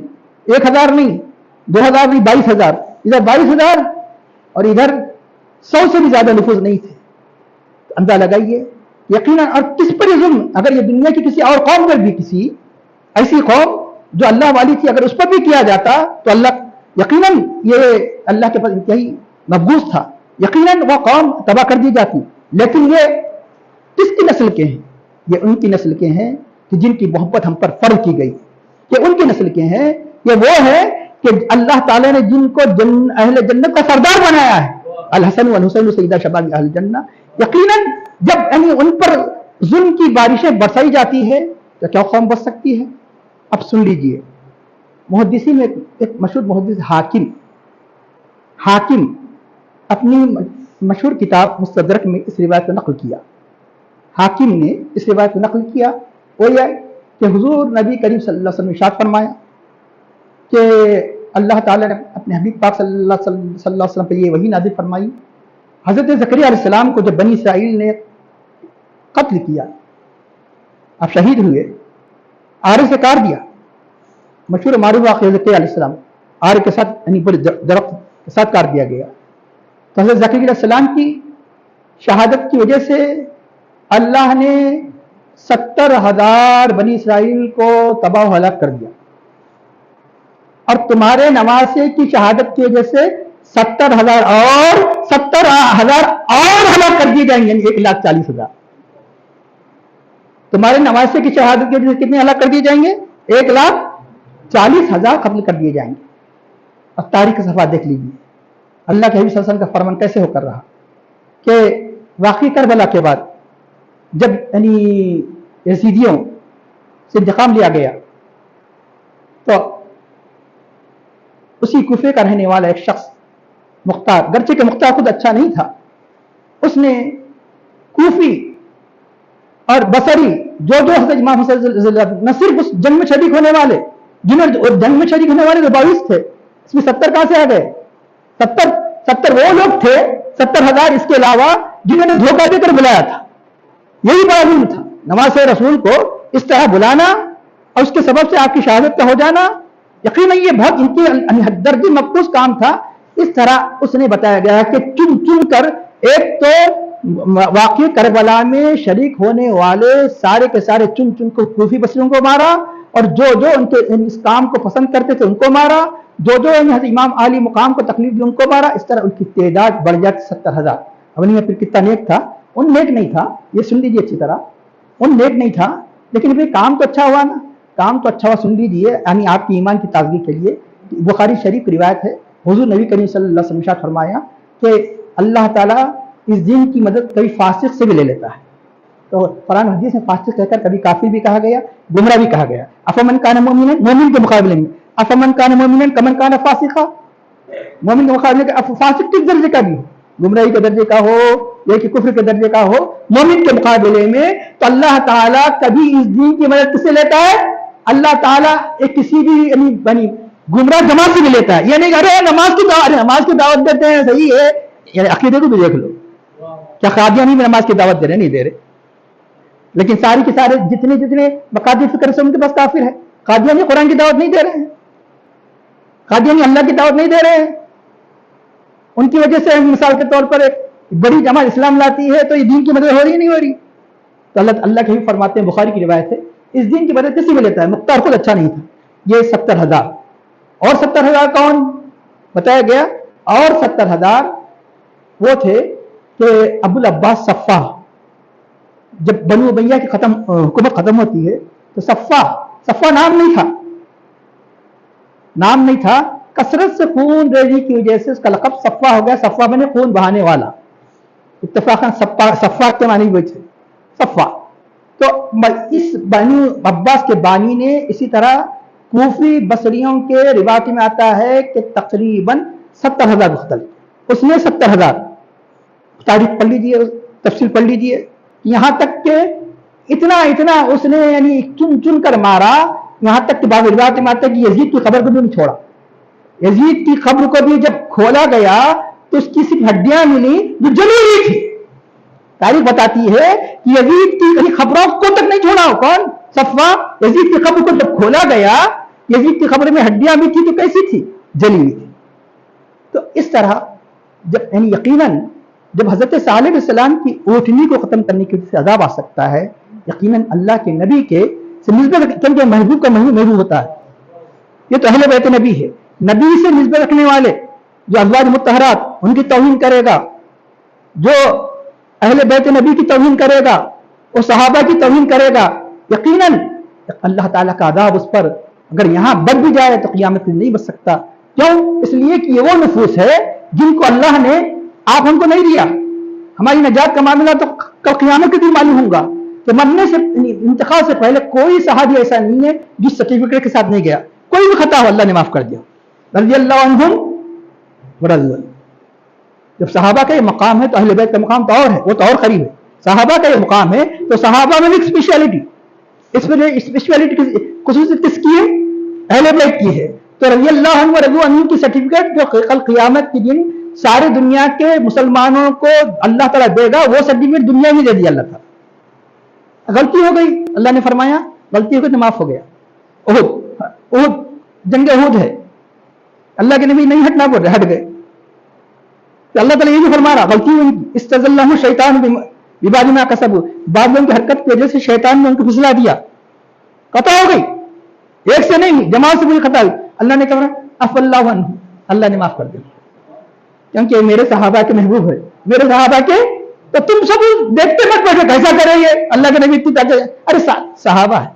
1,000 नहीं, 2,000 नहीं, 22,000। इधर 22,000 और इधर 100 से भी ज्यादा नफूज नहीं थे। तो अंदाजा लगाइए यकीनन। और किस पर जुल्म? अगर ये दुनिया की किसी और कौम पर भी, किसी ऐसी कौम जो अल्लाह वाली थी, अगर उस पर भी किया जाता तो अल्लाह यकीनन ये अल्लाह के पास इंतहाई मबगूस था, यकीनन वह कौम तबाह कर दी जाती। लेकिन ये किसकी नस्ल के हैं? ये उनकी नस्ल के हैं कि जिनकी मोहब्बत हम पर फर्ज की गई। ये उनकी नस्ल के हैं। ये वो है कि अल्लाह ताला ने जिनको अहले जन्नत का सरदार बनाया है, अल हसन वल हुसैन सैयदा शबाब अहल जन्नह। यकीनन जब यानी उन पर जुल्म की बारिशें बरसाई जाती है तो क्या कौम बच सकती है? अब सुन लीजिए, मुहद्दिसी में एक मशहूर मुहद्दिस हाकिम अपनी मशहूर किताब मुस्तदरक में इस रिवायत को नकल किया। हाकिम ने इस रिवायत को नकल किया, वो यह कि हुजूर नबी करीम सल्लल्लाहु अलैहि वसल्लम ने इरशाद फरमाया कि اللہ تعالیٰ نے اپنے حبیب پاک صلی اللہ علیہ وسلم پہ یہ وحی نازل فرمائی. حضرت زکریا علیہ السلام کو جب بنی اسرائیل نے قتل کیا، آپ شہید ہوئے، آرے سے کاٹ دیا. مشہور معروف واقعہ زکریا علیہ السلام آرے کے ساتھ یعنی بڑے درخت کے ساتھ کاٹ دیا گیا. تو حضرت زکریا علیہ السلام کی شہادت کی وجہ سے اللہ نے 70,000 بنی اسرائیل کو تباہ و ہلاک کر دیا، اور تمہارے نواسے کی شہادت کی وجہ سے 70,000 اور ہلاک کر دیے جائیں گے، 1,40,000. تمہارے نواسے کی شہادت کی وجہ سے کتنے ہلاک کر دیے جائیں گے؟ 1,40,000 قتل کر دیے جائیں گے. اور تاریخ کا صفحہ دیکھ لیجیے اللہ کے حبیب صلی اللہ علیہ وسلم کا فرمان کیسے ہو کر رہا کہ واقعی کربلا کے بعد جب یعنی یزیدیوں سے انتقام لیا گیا تو اسی کوفے کا رہنے والا ایک شخص مختار، گرچہ کہ مختار خود اچھا نہیں تھا، اس نے کوفی اور بصری جو حضرت امام حسین نہ صرف اس جنگ میں شریک ہونے والے، جنہوں جنگ میں شریک ہونے والے جو 22 تھے، اس میں 70 کہاں سے آ گئے؟ 70 وہ لوگ تھے، 70,000 اس کے علاوہ جنہوں نے دھوکہ دے کر بلایا تھا. یہی بڑا ظلم تھا، نواز رسول کو اس طرح بلانا اور اس کے سبب سے آپ کی شہادت کا ہو جانا. یقیناً یہ بہت ان کی درجی مقبوض کام تھا. اس طرح اس نے بتایا گیا کہ چن چن کر ایک تو واقعی کربلا میں شریک ہونے والے سارے کے سارے چن چن کو کوفی بصریوں کو مارا، اور جو ان کے اس کام کو پسند کرتے تھے ان کو مارا، جو امام عالی مقام کو تکلیف دی ان کو مارا. اس طرح ان کی تعداد بڑھ جاتی 70,000. اب نہیں پھر کتنا نیک تھا؟ ان نیک نہیں تھا، یہ سن لیجیے اچھی طرح، ان نیک نہیں تھا، لیکن پھر کام تو اچھا ہوا نا، کام تو اچھا ہوا. سن لیجیے یعنی آپ کی ایمان کی تازگی کے لیے بخاری شریف کی روایت ہے، حضور نبی کریم صلی اللہ علیہ وسلم نے فرمایا کہ اللہ تعالیٰ اس دین کی مدد کبھی فاسق سے بھی لے لیتا ہے. تو قرآن حدیث میں فاسق کہہ کر کبھی کافر بھی کہا گیا، گمراہ بھی کہا گیا. افمن کان مومنا، مومن کے مقابلے میں افمن کان مومنا کمن کان فاسقا، مومن کے مقابلے میں فاسق کس درجے کا بھی ہو، گمراہی کے درجے کا ہو یا کہ کفر کے درجے کا ہو، مومن کے مقابلے میں تو اللہ تعالیٰ کبھی اس دین کی مدد کس سے لیتا ہے؟ اللہ تعالیٰ ایک کسی بھی یعنی گمراہ جماعت سے بھی لیتا ہے. یعنی ارے نماز کی دعوت دیتے ہیں صحیح ہے، یعنی عقیدے کو بھی دیکھ لو، کیا قادیانی بھی نماز کی دعوت دے رہے؟ نہیں دے رہے. لیکن ساری کے سارے جتنے مقادی فکر سے ان کے پاس کافر ہے. قادیانی قرآن کی دعوت نہیں دے رہے ہیں، قادیانی اللہ کی دعوت نہیں دے رہے ہیں. ان کی وجہ سے مثال کے طور پر ایک بڑی جماعت اسلام لاتی ہے تو یہ دین کی مدد ہو رہی ہے نہیں ہو رہی؟ تو اللہ کے بھی فرماتے ہیں، بخاری کی روایت ہے، اس دین کی مدد کسی میں لیتا ہے. مختار خود اچھا نہیں تھا. یہ 70,000 اور 70,000 کون بتایا گیا؟ اور 70,000 وہ تھے کہ ابو العباس صفا، جب بنو امیہ کی حکومت ختم ہوتی ہے تو صفا نام نہیں تھا، کثرت سے خون ریزی کی وجہ سے اس کا لقب صفا ہو گیا. صفا بنے خون بہانے والا، اتفاقاً صفا کے معنی وہ تھے صفا. تو اس بنو عباس کے بانی نے اسی طرح کوفی بصریوں کے روایت میں آتا ہے کہ تقریباً 70,000 مختلف، اس نے 70,000 تاریخ پڑھ لیجیے، تفصیل پڑھ لیجیے، یہاں تک کہ اتنا اس نے یعنی چن کر مارا، یہاں تک کہ بعض روایت میں آتا ہے کہ یزید کی قبر کو بھی نہیں چھوڑا. یزید کی قبر کو بھی جب کھولا گیا تو اس کی صرف ہڈیاں ملی جو جلی ہوئی تھی. تاریخ بتاتی ہے کہ یزید کی خبروں کو تک نہیں چھوڑا. کون؟ صفا. یزید کی قبر کو جب کھولا گیا، یزید کی قبر میں ہڈیاں بھی تھی تو کیسی تھی؟ جلی ہوئی تھی. تو اس طرح جب یعنی یقیناً جب حضرت صالح علیہ السلام کی اونٹنی کو ختم کرنے کی وجہ سے عذاب آ سکتا ہے، یقیناً اللہ کے نبی کے نسبت کے محبوب کا محبوب ہوتا ہے. یہ تو اہل بیت نبی ہے، نبی سے نسبت رکھنے والے جو ازواج مطہرات ان کی توہین کرے گا، جو اہل بیت نبی کی توہین کرے گا، وہ صحابہ کی توہین کرے گا، یقیناً اللہ تعالیٰ کا عذاب اس پر اگر یہاں بچ بھی جائے تو قیامت میں نہیں بچ سکتا. کیوں؟ اس لیے کہ یہ وہ نفوس ہے جن کو اللہ نے آپ ہم کو نہیں دیا. ہماری نجات کا معاملہ تو کل قیامت کے دن معلوم ہوگا کہ مرنے سے انتقال سے پہلے کوئی صحابی ایسا نہیں ہے جس سرٹیفکیٹ کے ساتھ نہیں گیا. کوئی بھی خطا ہو اللہ نے معاف کر دیا. رضی اللہ عنہم ورضوا. جب صحابہ کا یہ مقام ہے تو اہل بیت کا مقام تو اور ہے، وہ تو اور قریب ہے. صحابہ کا یہ مقام ہے تو صحابہ میں بھی اسپیشلٹی کی خصوصیت کس کی ہے؟ اہل بیت کی ہے. تو رضی اللہ عنہ رضو عنہ کی سرٹیفکیٹ جو کل قیامت کے دن سارے دنیا کے مسلمانوں کو اللہ تعالیٰ دے گا، وہ سرٹیفکیٹ دنیا میں دے دیا اللہ تعالیٰ. غلطی ہو گئی، اللہ نے فرمایا غلطی ہو گئی تو معاف ہو گیا. احد جنگ احد ہے، اللہ کے نبی نہیں ہٹنا بول رہے، ہٹ گئے. تو اللہ تعالیٰ یہ بھی فرما رہا غلطی ہوئی، استزلہ شیطان ببعض ما کسبوا، بعض لوگوں کی حرکت کی وجہ سے شیطان نے ان کو پھسلا دیا، خطا ہو گئی، ایک سے نہیں جماعت سے مجھے خطا ہوئی. اللہ نے کہا عفو اللہ عنہ، اللہ نے معاف کر دیا، کیونکہ میرے صحابہ کے محبوب ہے، میرے صحابہ کے. تو تم سب دیکھتے مت بیٹھے کیسا کریں گے، اللہ کے نبی اتنی طاقت، ارے صحابہ ہے،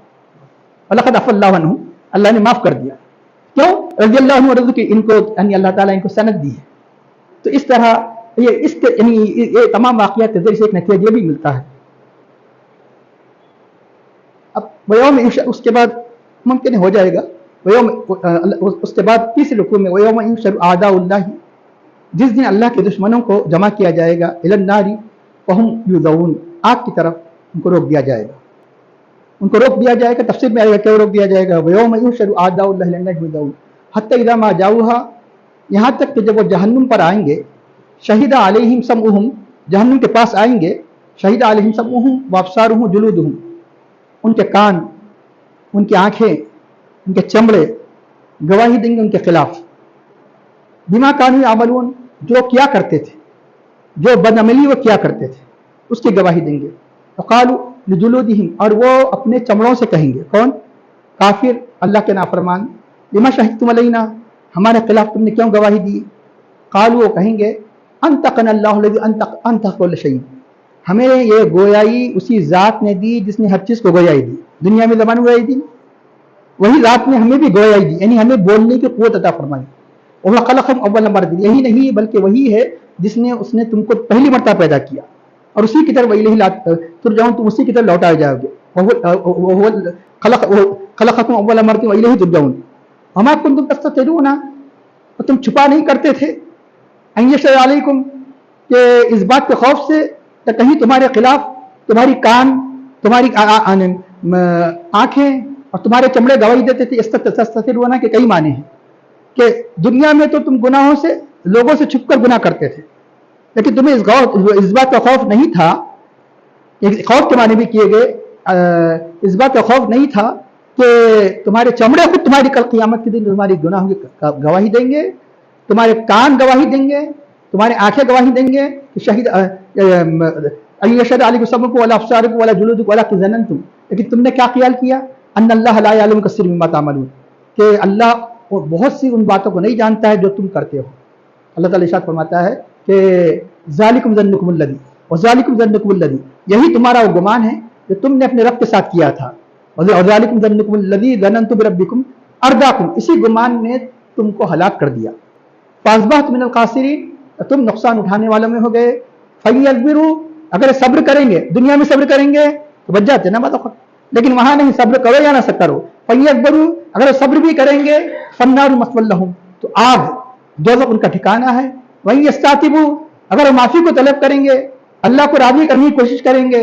ولقد عفا اللہ عنہ، اللہ نے معاف کر دیا. کیوں؟ رضی اللہ عنہ رضی کی ان کو یعنی اللہ تعالیٰ ان کو سند دی ہے. تو اس طرح یہ تمام واقعات کے ذریعے سے ایک نتیجہ یہ بھی ملتا ہے. اب ویوم اس کے بعد ممکن ہو جائے گا ویوم، اس کے بعد تیسرے رکوع میں ویوم یحشر اعداء اللہ، جس دن اللہ کے دشمنوں کو جمع کیا جائے گا، الی النار وہم یوزعون، آگ کی طرف ان کو روک دیا جائے گا. ان کو روک دیا جائے گا، تفسیر میں آئے گا کیا روک دیا جائے گا. ویوم یحشر اعداء اللہ الی النار یوزعون حتی اذا ما جاؤها، یہاں تک کہ جب وہ جہنم پر آئیں گے، شہید علیہم سمعہم، جہنم کے پاس آئیں گے، شہید علیہم سمعہم وابصارہم جلودہم، ان کے کان، ان کی آنکھیں، ان کے چمڑے گواہی دیں گے ان کے خلاف. بما کانوا یعملون، جو کیا کرتے تھے، جو بدعملی وہ کیا کرتے تھے اس کی گواہی دیں گے. وقالوا لجلودہم، اور وہ اپنے چمڑوں سے کہیں گے، کون؟ کافر، اللہ کے نافرمان، لما شہدتم علینا، ہمارے خلاف تم نے کیوں گواہی دی؟ قالوا، وہ کہیں گے انطقنا اللہ الذی انطق کل شیء، ہمیں یہ گویائی اسی ذات نے دی جس نے ہر چیز کو گویائی دی. دنیا میں زبان گویائی دی، وہی ذات نے ہمیں بھی گویائی دی، یعنی ہمیں بولنے کی قوت عطا فرمائی. اور خلقکم اول مرۃ، یہی نہیں بلکہ وہی ہے جس نے اس نے تم کو پہلی مرتبہ پیدا کیا، اور اسی کی طرف الیہ ترجعون، تم اسی کی طرف لوٹائے جاؤ گے. خلقکم اول مرۃ والیہ ترجعون. وما کنتم تستترون، تم چھپا نہیں کرتے تھے، ان یشاء علیکم، کہ اس بات کے خوف سے کہ کہیں تمہارے خلاف تمہاری کان، تمہاری آنکھیں اور تمہارے چمڑے گواہی دیتے تھے. استترون کے کئی معنی ہیں کہ دنیا میں تو تم گناہوں سے لوگوں سے چھپ کر گناہ کرتے تھے، لیکن تمہیں اس بات کا خوف نہیں تھا، خوف کے معنی بھی کیے گئے، اس بات کا خوف نہیں تھا کہ تمہارے چمڑے خود تمہاری کل قیامت کے دن تمہاری گناہوں کی گواہی دیں گے، تمہارے کان گواہی دیں گے، تمہاری آنکھیں گواہی دیں گے کہ شہید یشهد علیکم سمعکم ولا ابصارکم ولا جلودکم ولکن ظننتم، لیکن تم نے کیا خیال کیا، ان اللہ لا یعلم کثیر مما تعملون، کہ اللہ بہت سی ان باتوں کو نہیں جانتا ہے جو تم کرتے ہو. اللہ تعالیٰ ارشاد فرماتا ہے کہ ذالکم ظنکم الذی وذالکم ظنکم الذی، یہی تمہارا وہ گمان ہے جو تم نے اپنے رب کے ساتھ کیا تھا. وذالکم ظنکم الذی ظننتم بربکم ارداکم، اسی گمان نے تم کو ہلاک کر دیا. فاصبحتم من الخاسرین، تم نقصان اٹھانے والوں میں ہو گئے. فیصبروا، اگر صبر کریں گے، دنیا میں صبر کریں گے تو بچ جاتے نا بات، لیکن وہاں نہیں، صبر کرو یا نہ کرو. فیصبروا، اگر صبر بھی کریں گے، فالنار مثوی لہم، تو آگ دوزخ ان کا ٹھکانہ ہے. وَإِن يَسْتَعْتِبُوا، اگر وہ معافی کو طلب کریں گے، اللہ کو راضی کرنے کی کوشش کریں گے،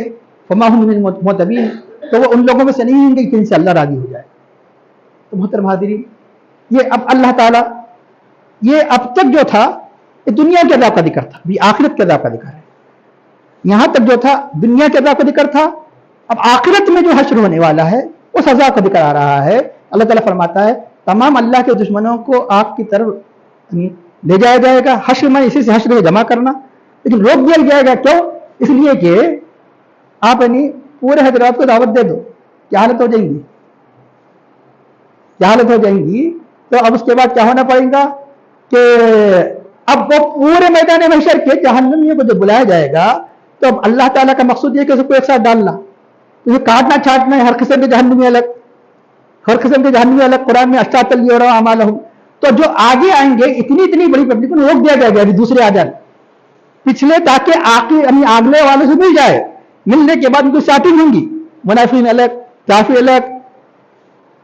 فما هم من المعتبین، تو وہ ان لوگوں میں سے نہیں ہوں گے جن سے اللہ راضی ہو جائے. تو محترم حاضرین، یہ اب اللہ تعالیٰ، یہ اب تک جو تھا یہ دنیا کے عذاب کا ذکر تھا، بھی آخرت کے عذاب کا ذکر ہے. یہاں تک جو تھا دنیا کے عذاب کا ذکر تھا، اب آخرت میں جو حشر ہونے والا ہے اس عذاب کا ذکر آ رہا ہے. اللہ تعالیٰ فرماتا ہے تمام اللہ کے دشمنوں کو آگ کی طرف لے جایا جائے گا. حشر میں اسی سے حشر میں جمع کرنا، لیکن روک دیا جائے گا. کیوں؟ اس لیے کہ آپ پورے حضرات کو دعوت دے دو، کیا حالت ہو جائیں گی، کیا حالت ہو جائیں گی. تو اب اس کے بعد کیا ہونا پڑے گا کہ اب وہ پورے میدان محشر کے جہنمیوں کو جب بلایا جائے گا تو اب اللہ تعالیٰ کا مقصود یہ کہ اس کو ایک ساتھ ڈالنا، اسے کاٹنا چھانٹنا ہے. ہر قسم کے جہنمی الگ، ہر قسم کے جہنمی الگ. قرآن میں اشتات لیورا اعمالہم، تو جو آگے آئیں گے اتنی بڑی پبلک کو روک دیا جائے گا، ابھی دوسرے آ جائیں پچھلے، تاکہ آگلے والوں سے مل جائے. ملنے کے بعد ان کو سیٹنگ ہوں گی، منافقین الگ، کافر الگ،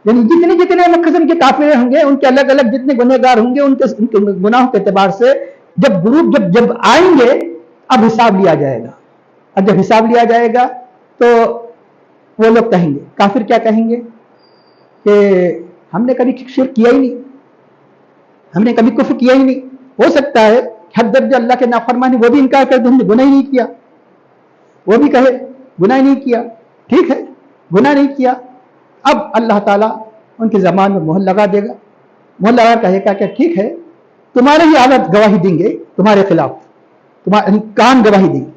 یعنی جتنے قسم کے کافر ہوں گے ان کے الگ الگ، جتنے گنہگار ہوں گے ان کے گناہوں کے اعتبار سے جب گروپ جب آئیں گے اب حساب لیا جائے گا. اب جب حساب لیا جائے گا تو وہ لوگ کہیں گے، کافر کیا کہیں گے کہ ہم نے کبھی شرک کیا ہی نہیں، हमने कभी कुफ्र किया ही नहीं। हो सकता है हद दर्जे अल्लाह के नाफरमानी वो भी इनकार कर दे, हमने गुनाह ही नहीं किया, वो भी कहे गुनाह नहीं किया, ठीक है गुनाह नहीं किया। अब अल्लाह ताला उनकी ज़बान में मोहर लगा देगा, मोहर लगा कहेगा क्या ठीक है तुम्हारे ही आदत गवाही देंगे तुम्हारे खिलाफ, तुम्हारे कान गवाही देंगे,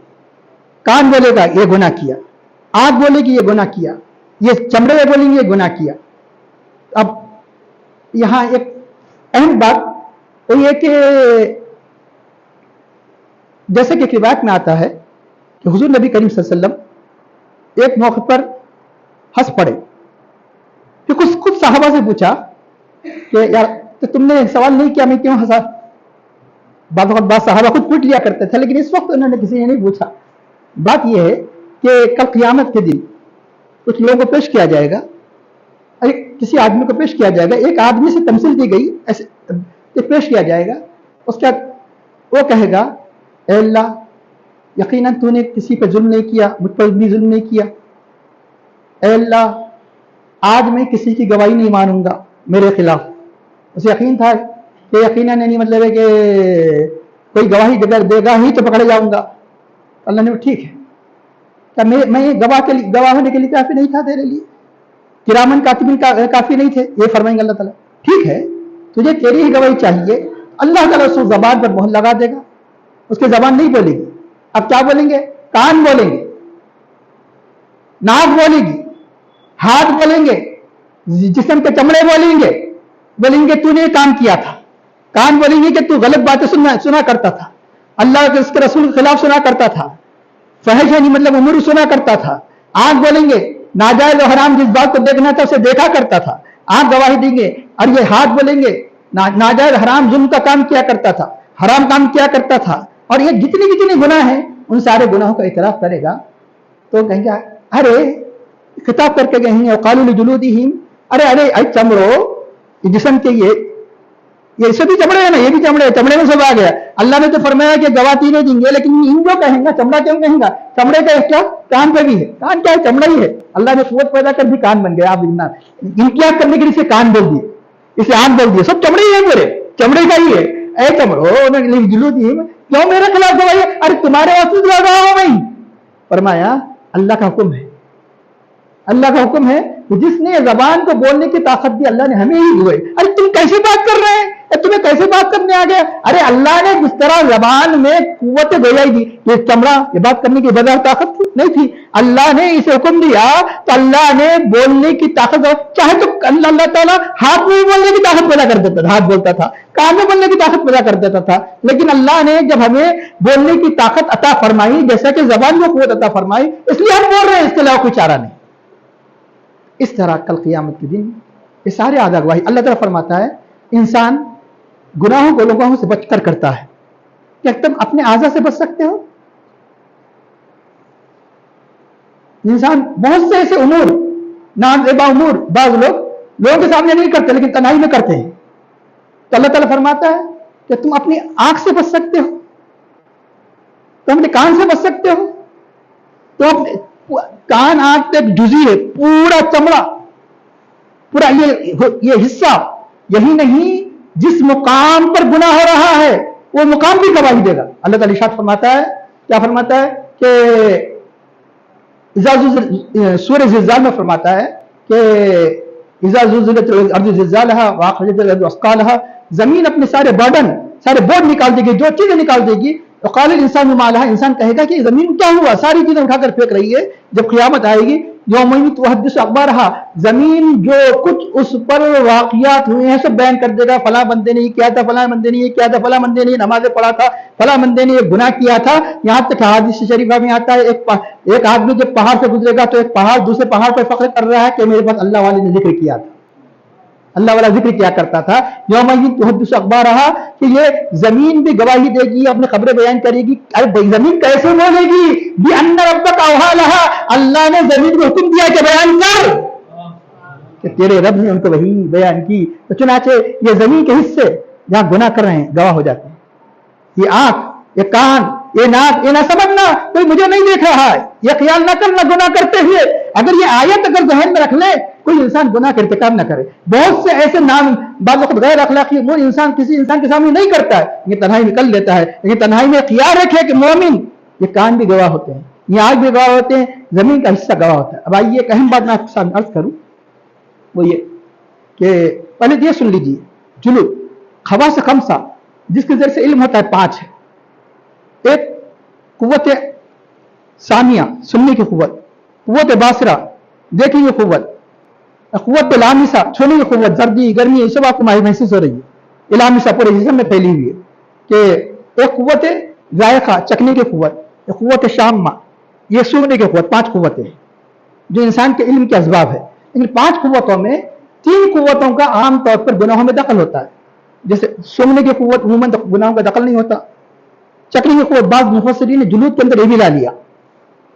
कान बोलेगा ये गुनाह किया, आंख बोलेगी ये गुनाह किया, ये चमड़े बोलेंगे ये गुनाह किया। अब यहां एक अहम बात तो ये कि जैसे कि रिवायत में आता है कि हुजूर नबी करीम सल्लल्लाहु अलैहि वसल्लम एक मौके पर हंस पड़े, कि कुछ साहबा से पूछा कि यार तो तुमने सवाल नहीं किया मैं क्यों हंसा। बात साहबा खुद पूछ लिया करते थे, लेकिन इस वक्त उन्होंने किसी ने नहीं पूछा। बात यह है कि कल क़यामत के दिन कुछ लोगों को पेश किया जाएगा, अरे किसी आदमी को पेश किया जाएगा, एक आदमी से तमसील दी गई ऐसे पेश किया जाएगा। उसके बाद वो कहेगा ए अल्लाह यकीनन तूने किसी पे जुल्म नहीं किया, मुझ पर भी जुल्म नहीं किया, ए अल्लाह आज मैं किसी की गवाही नहीं मानूंगा मेरे खिलाफ। उसे यकीन था कि यकीनन नहीं मतलब है कि कोई गवाही अगर देगा ही तो पकड़े जाऊंगा। अल्लाह ने ठीक है, क्या मैं गवाह होने के लिए काफी नहीं था तेरे लिए, किरामन कातिबिन काफी नहीं थे, ये फरमाएंगे अल्लाह ताला ठीक है तुझे तेरी ही गवाही चाहिए। अल्लाह ताला उस जबान पर मोहर लगा देगा, उसकी जबान नहीं बोलेगी। अब क्या बोलेंगे, कान बोलेंगे, नाक बोलेगी, हाथ बोलेंगे, जिस्म के चमड़े बोलेंगे तूने काम किया था। कान बोलेंगे कि तू गलत बातें सुना करता था, अल्लाह के उसके रसूल के खिलाफ सुना करता था, फहश यानी मतलब उम्र सुना करता था। आंख बोलेंगे नाजायज और हराम जिस बात को देखना था उसे देखा करता था, आंख गवाही देंगे। और ये हाथ बोलेंगे नाजायज हराम जुल्म का काम किया करता था, हराम काम किया करता था। और ये जितने गुनाह हैं उन सारे गुनाहों का इतराफ करेगा। तो कहेंगे अरे खिताब करके कहेंगे वक़ालू लिजुलूदिहिम, अरे चमड़ो जिस्म के ये सभी चमड़े है ना, ये भी चमड़े में सब आ गया। अल्लाह ने तो फरमाया कि गवाह तीनों देंगे, लेकिन इन जो कहेंगे चमड़ा क्यों कहेंगे, चमड़े का क्या कान पे भी है, कान क्या है चमड़ा ही है। अल्लाह ने कुव्वत पैदा कर भी कान बन गया। आप इंकियाब करने के लिए इसे कान बोल दिए, इसे आंख बोल दिए, सब चमड़े ही है, मेरे चमड़े का ही है। ऐ चमड़ो जुलूदिहिम क्यों मेरे खिलाफ गवाही, अरे तुम्हारे वास्ते लगा हो भाई। फरमाया अल्लाह का हुक्म है, अल्लाह का हुक्म है कि जिसने जबान को बोलने की ताकत दी अल्लाह ने हमें ही दी। अरे तुम कैसे बात कर रहे हैं, तुम्हें कैसे बात करने आ गया। अरे अल्लाह ने जिस तरह जबान में कुव्वत गोयाई दी, ये चमड़ा ये बात करने की बजाय ताकत नहीं थी, अल्लाह ने इसे हुक्म दिया तो अल्लाह ने बोलने की ताकत, चाहे तो अल्लाह ताला हाथ में बोलने की ताकत पैदा कर देता था, हाथ बोलता था, कान में बोलने की ताकत पैदा कर देता था। लेकिन अल्लाह ने जब हमें बोलने की ताकत अता फरमाई, जैसा कि जबान को कुव्वत अता फरमाई, इसलिए हम बोल रहे हैं, इसके अलावा कोई चारा नहीं। इस तरह कल क़यामत के दिन ये सारे आधा गवाही अल्लाह ताला फरमाता है इंसान गुनाहों को लोगों से बचकर करता है। क्या तुम अपने आज़ा से बच सकते हो? इंसान बहुत से ऐसे उमूर नाज़ेबा उमूर बाज़ लोगों के सामने नहीं करते, लेकिन तन्हाई में करते हैं। तो अल्लाह ताला फरमाता है कि तुम अपनी आंख से बच सकते हो, तुम अपने कान से बच सकते हो, तो अपने कान आंख तक जुजी है, पूरा चमड़ा, पूरा ये हिस्सा, यही नहीं जिस मुकाम पर गुनाह हो रहा है वो मुकाम भी गवाही देगा। अल्लाह ताला इरशाद फरमाता है, क्या फरमाता है कि सूरह ज़िलज़ाल में फरमाता है कि इज़ा ज़ुलज़िलतिल अर्ज़ु ज़िलज़ालहा व अख़रजतिल अर्ज़ु अस्क़ालहा, जमीन अपने सारे बर्डन, सारे बोझ निकाल देगी, जो चीजें निकाल देगी। तो क़ालिल इंसान मा लहा, इंसान कहेगा कि जमीन क्या हुआ, सारी चीजें उठाकर फेंक रही है। जब क़यामत आएगी यौमइज़ तुहद्दिसु अख़बारहा, जमीन जो कुछ उस पर वाक़ियात हुए हैं सब बयान कर देगा। फला बंदे ने ये किया था, फला बंदे ने ये किया था, फला बंदे ने नमाज़ें पढ़ा था, फला बंदे ने ये गुनाह किया था। यहाँ तक हदीस शरीफा में आता है एक आदमी जब पहाड़ से गुजरेगा तो एक पहाड़ दूसरे पहाड़ पर फख्र कर रहा है कि मेरे पास अल्लाह वाले ने जिक्र किया था, अल्लाह वाला जिक्र किया करता था। यौमइज़ तुहद्दिसु अख़बारहा, कि ये जमीन भी गवाही देगी, अपनी खबरें बयान करेगी। अरे जमीन कैसे बोलेगी, बिअन्न रब्बका औहा लहा, अल्लाह ने जमीन को हुक्म दिया कि बयान कर, कि तेरे रब ने उनको वही बयान की। तो चुनाचे ये जमीन के हिस्से जहां गुनाह कर रहे हैं गवाह हो जाते हैं। ये आंख, ये कान, ये नाक, ये ना समझना कोई मुझे नहीं देख रहा है, ये ख्याल ना करना गुनाह करते हुए। अगर ये आयत अगर ज़हन में रख ले, कोई इंसान गुनाह का इर्तिकाब ना करे। बहुत से ऐसे بعض वक्त गैर अखलाकी अमूर इंसान किसी इंसान के सामने नहीं करता है, ये तन्हाई में कर लेता है। लेकिन तन्हाई में ख्याल रखे कि मोमिन, ये कान भी गवाह होते हैं, ये आँख भी गवाह होते हैं, जमीन का हिस्सा गवाह होता है। अब आइए एक अहम बात मैं आपके सामने अर्ज करूं, वो ये कि पहले ये सुन लीजिए, जुलू खवास खमसा जिसके जरिए से इल्म होता है 5 है। एक कुव्वत सामिया सुनने की कुव्वत, कुव्वत बासरा देखने की कुव्वत, कुव्वत लामिसा छूने की कुव्वत, सर्दी गर्मी ये सब आपको महसूस हो रही है। लामिसा पूरे जिस्म में फैली हुई है कि एक कुव्वत जायका चखने की कुव्वत, एक कुव्वत शामा ये सूंघने की कुव्वत। 5 कुव्वतें जो इंसान के इल्म के असबाब है। लेकिन 5 कुव्वतों में 3 कुव्वतों का आम तौर पर गुनाहों में दखल होता है। जैसे सूंघने की कुव्वत उमूमन गुनाहों का दखल नहीं होता। चखने की कुव्वत बाद मुफस्सिरीन ने जुलूद के अंदर ये भी ला लिया,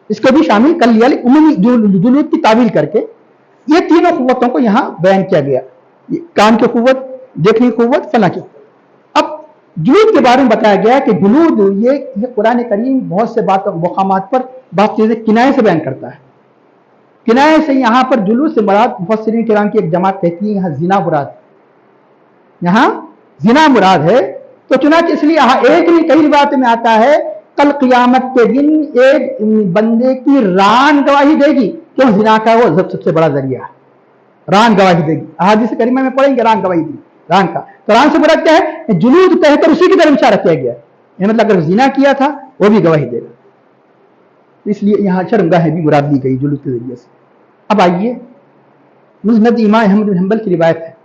इसको भी शामिल कर लिया, लेकिन उमूमी जुलूद की तावील करके ये तीनों कुव्वतों को यहां बयान किया गया। कान की कुव्वत, देखने की कुव्वत, फला की। अब जुलूद के बारे में बताया गया कि जुलूद ये कुरान करीम बहुत से बातों मकामात पर बात चीजें किनाये से बयान करता है। किनाये से यहां पर जुलूद से मुराद मुफस्सिरीन किराम की एक जमात कहती है यहां जिना मुराद, यहां जिना मुराद है। तो चुनांचे इसलिए यहां एक नहीं कई बात में आता है कल क़ियामत के दिन एक बंदे की रान गवाही देगी। क्यों? जिना का वो सबसे बड़ा जरिया है, रान गवाही देगी। अहादीस करीमा में पढ़ेंगे रान गवाही दी, रान का। तो रान से बड़ा क्या है? जुलूद कहकर उसी की तरफ इशारा किया गया है, मतलब अगर जिना किया था वो भी गवाही देगा। इसलिए यहां शर्मगाहें भी मुराद ली गई जुलूद के जरिए से। अब आइए, मुस्नद इमाम अहमद बिन हंबल की रिवायत है,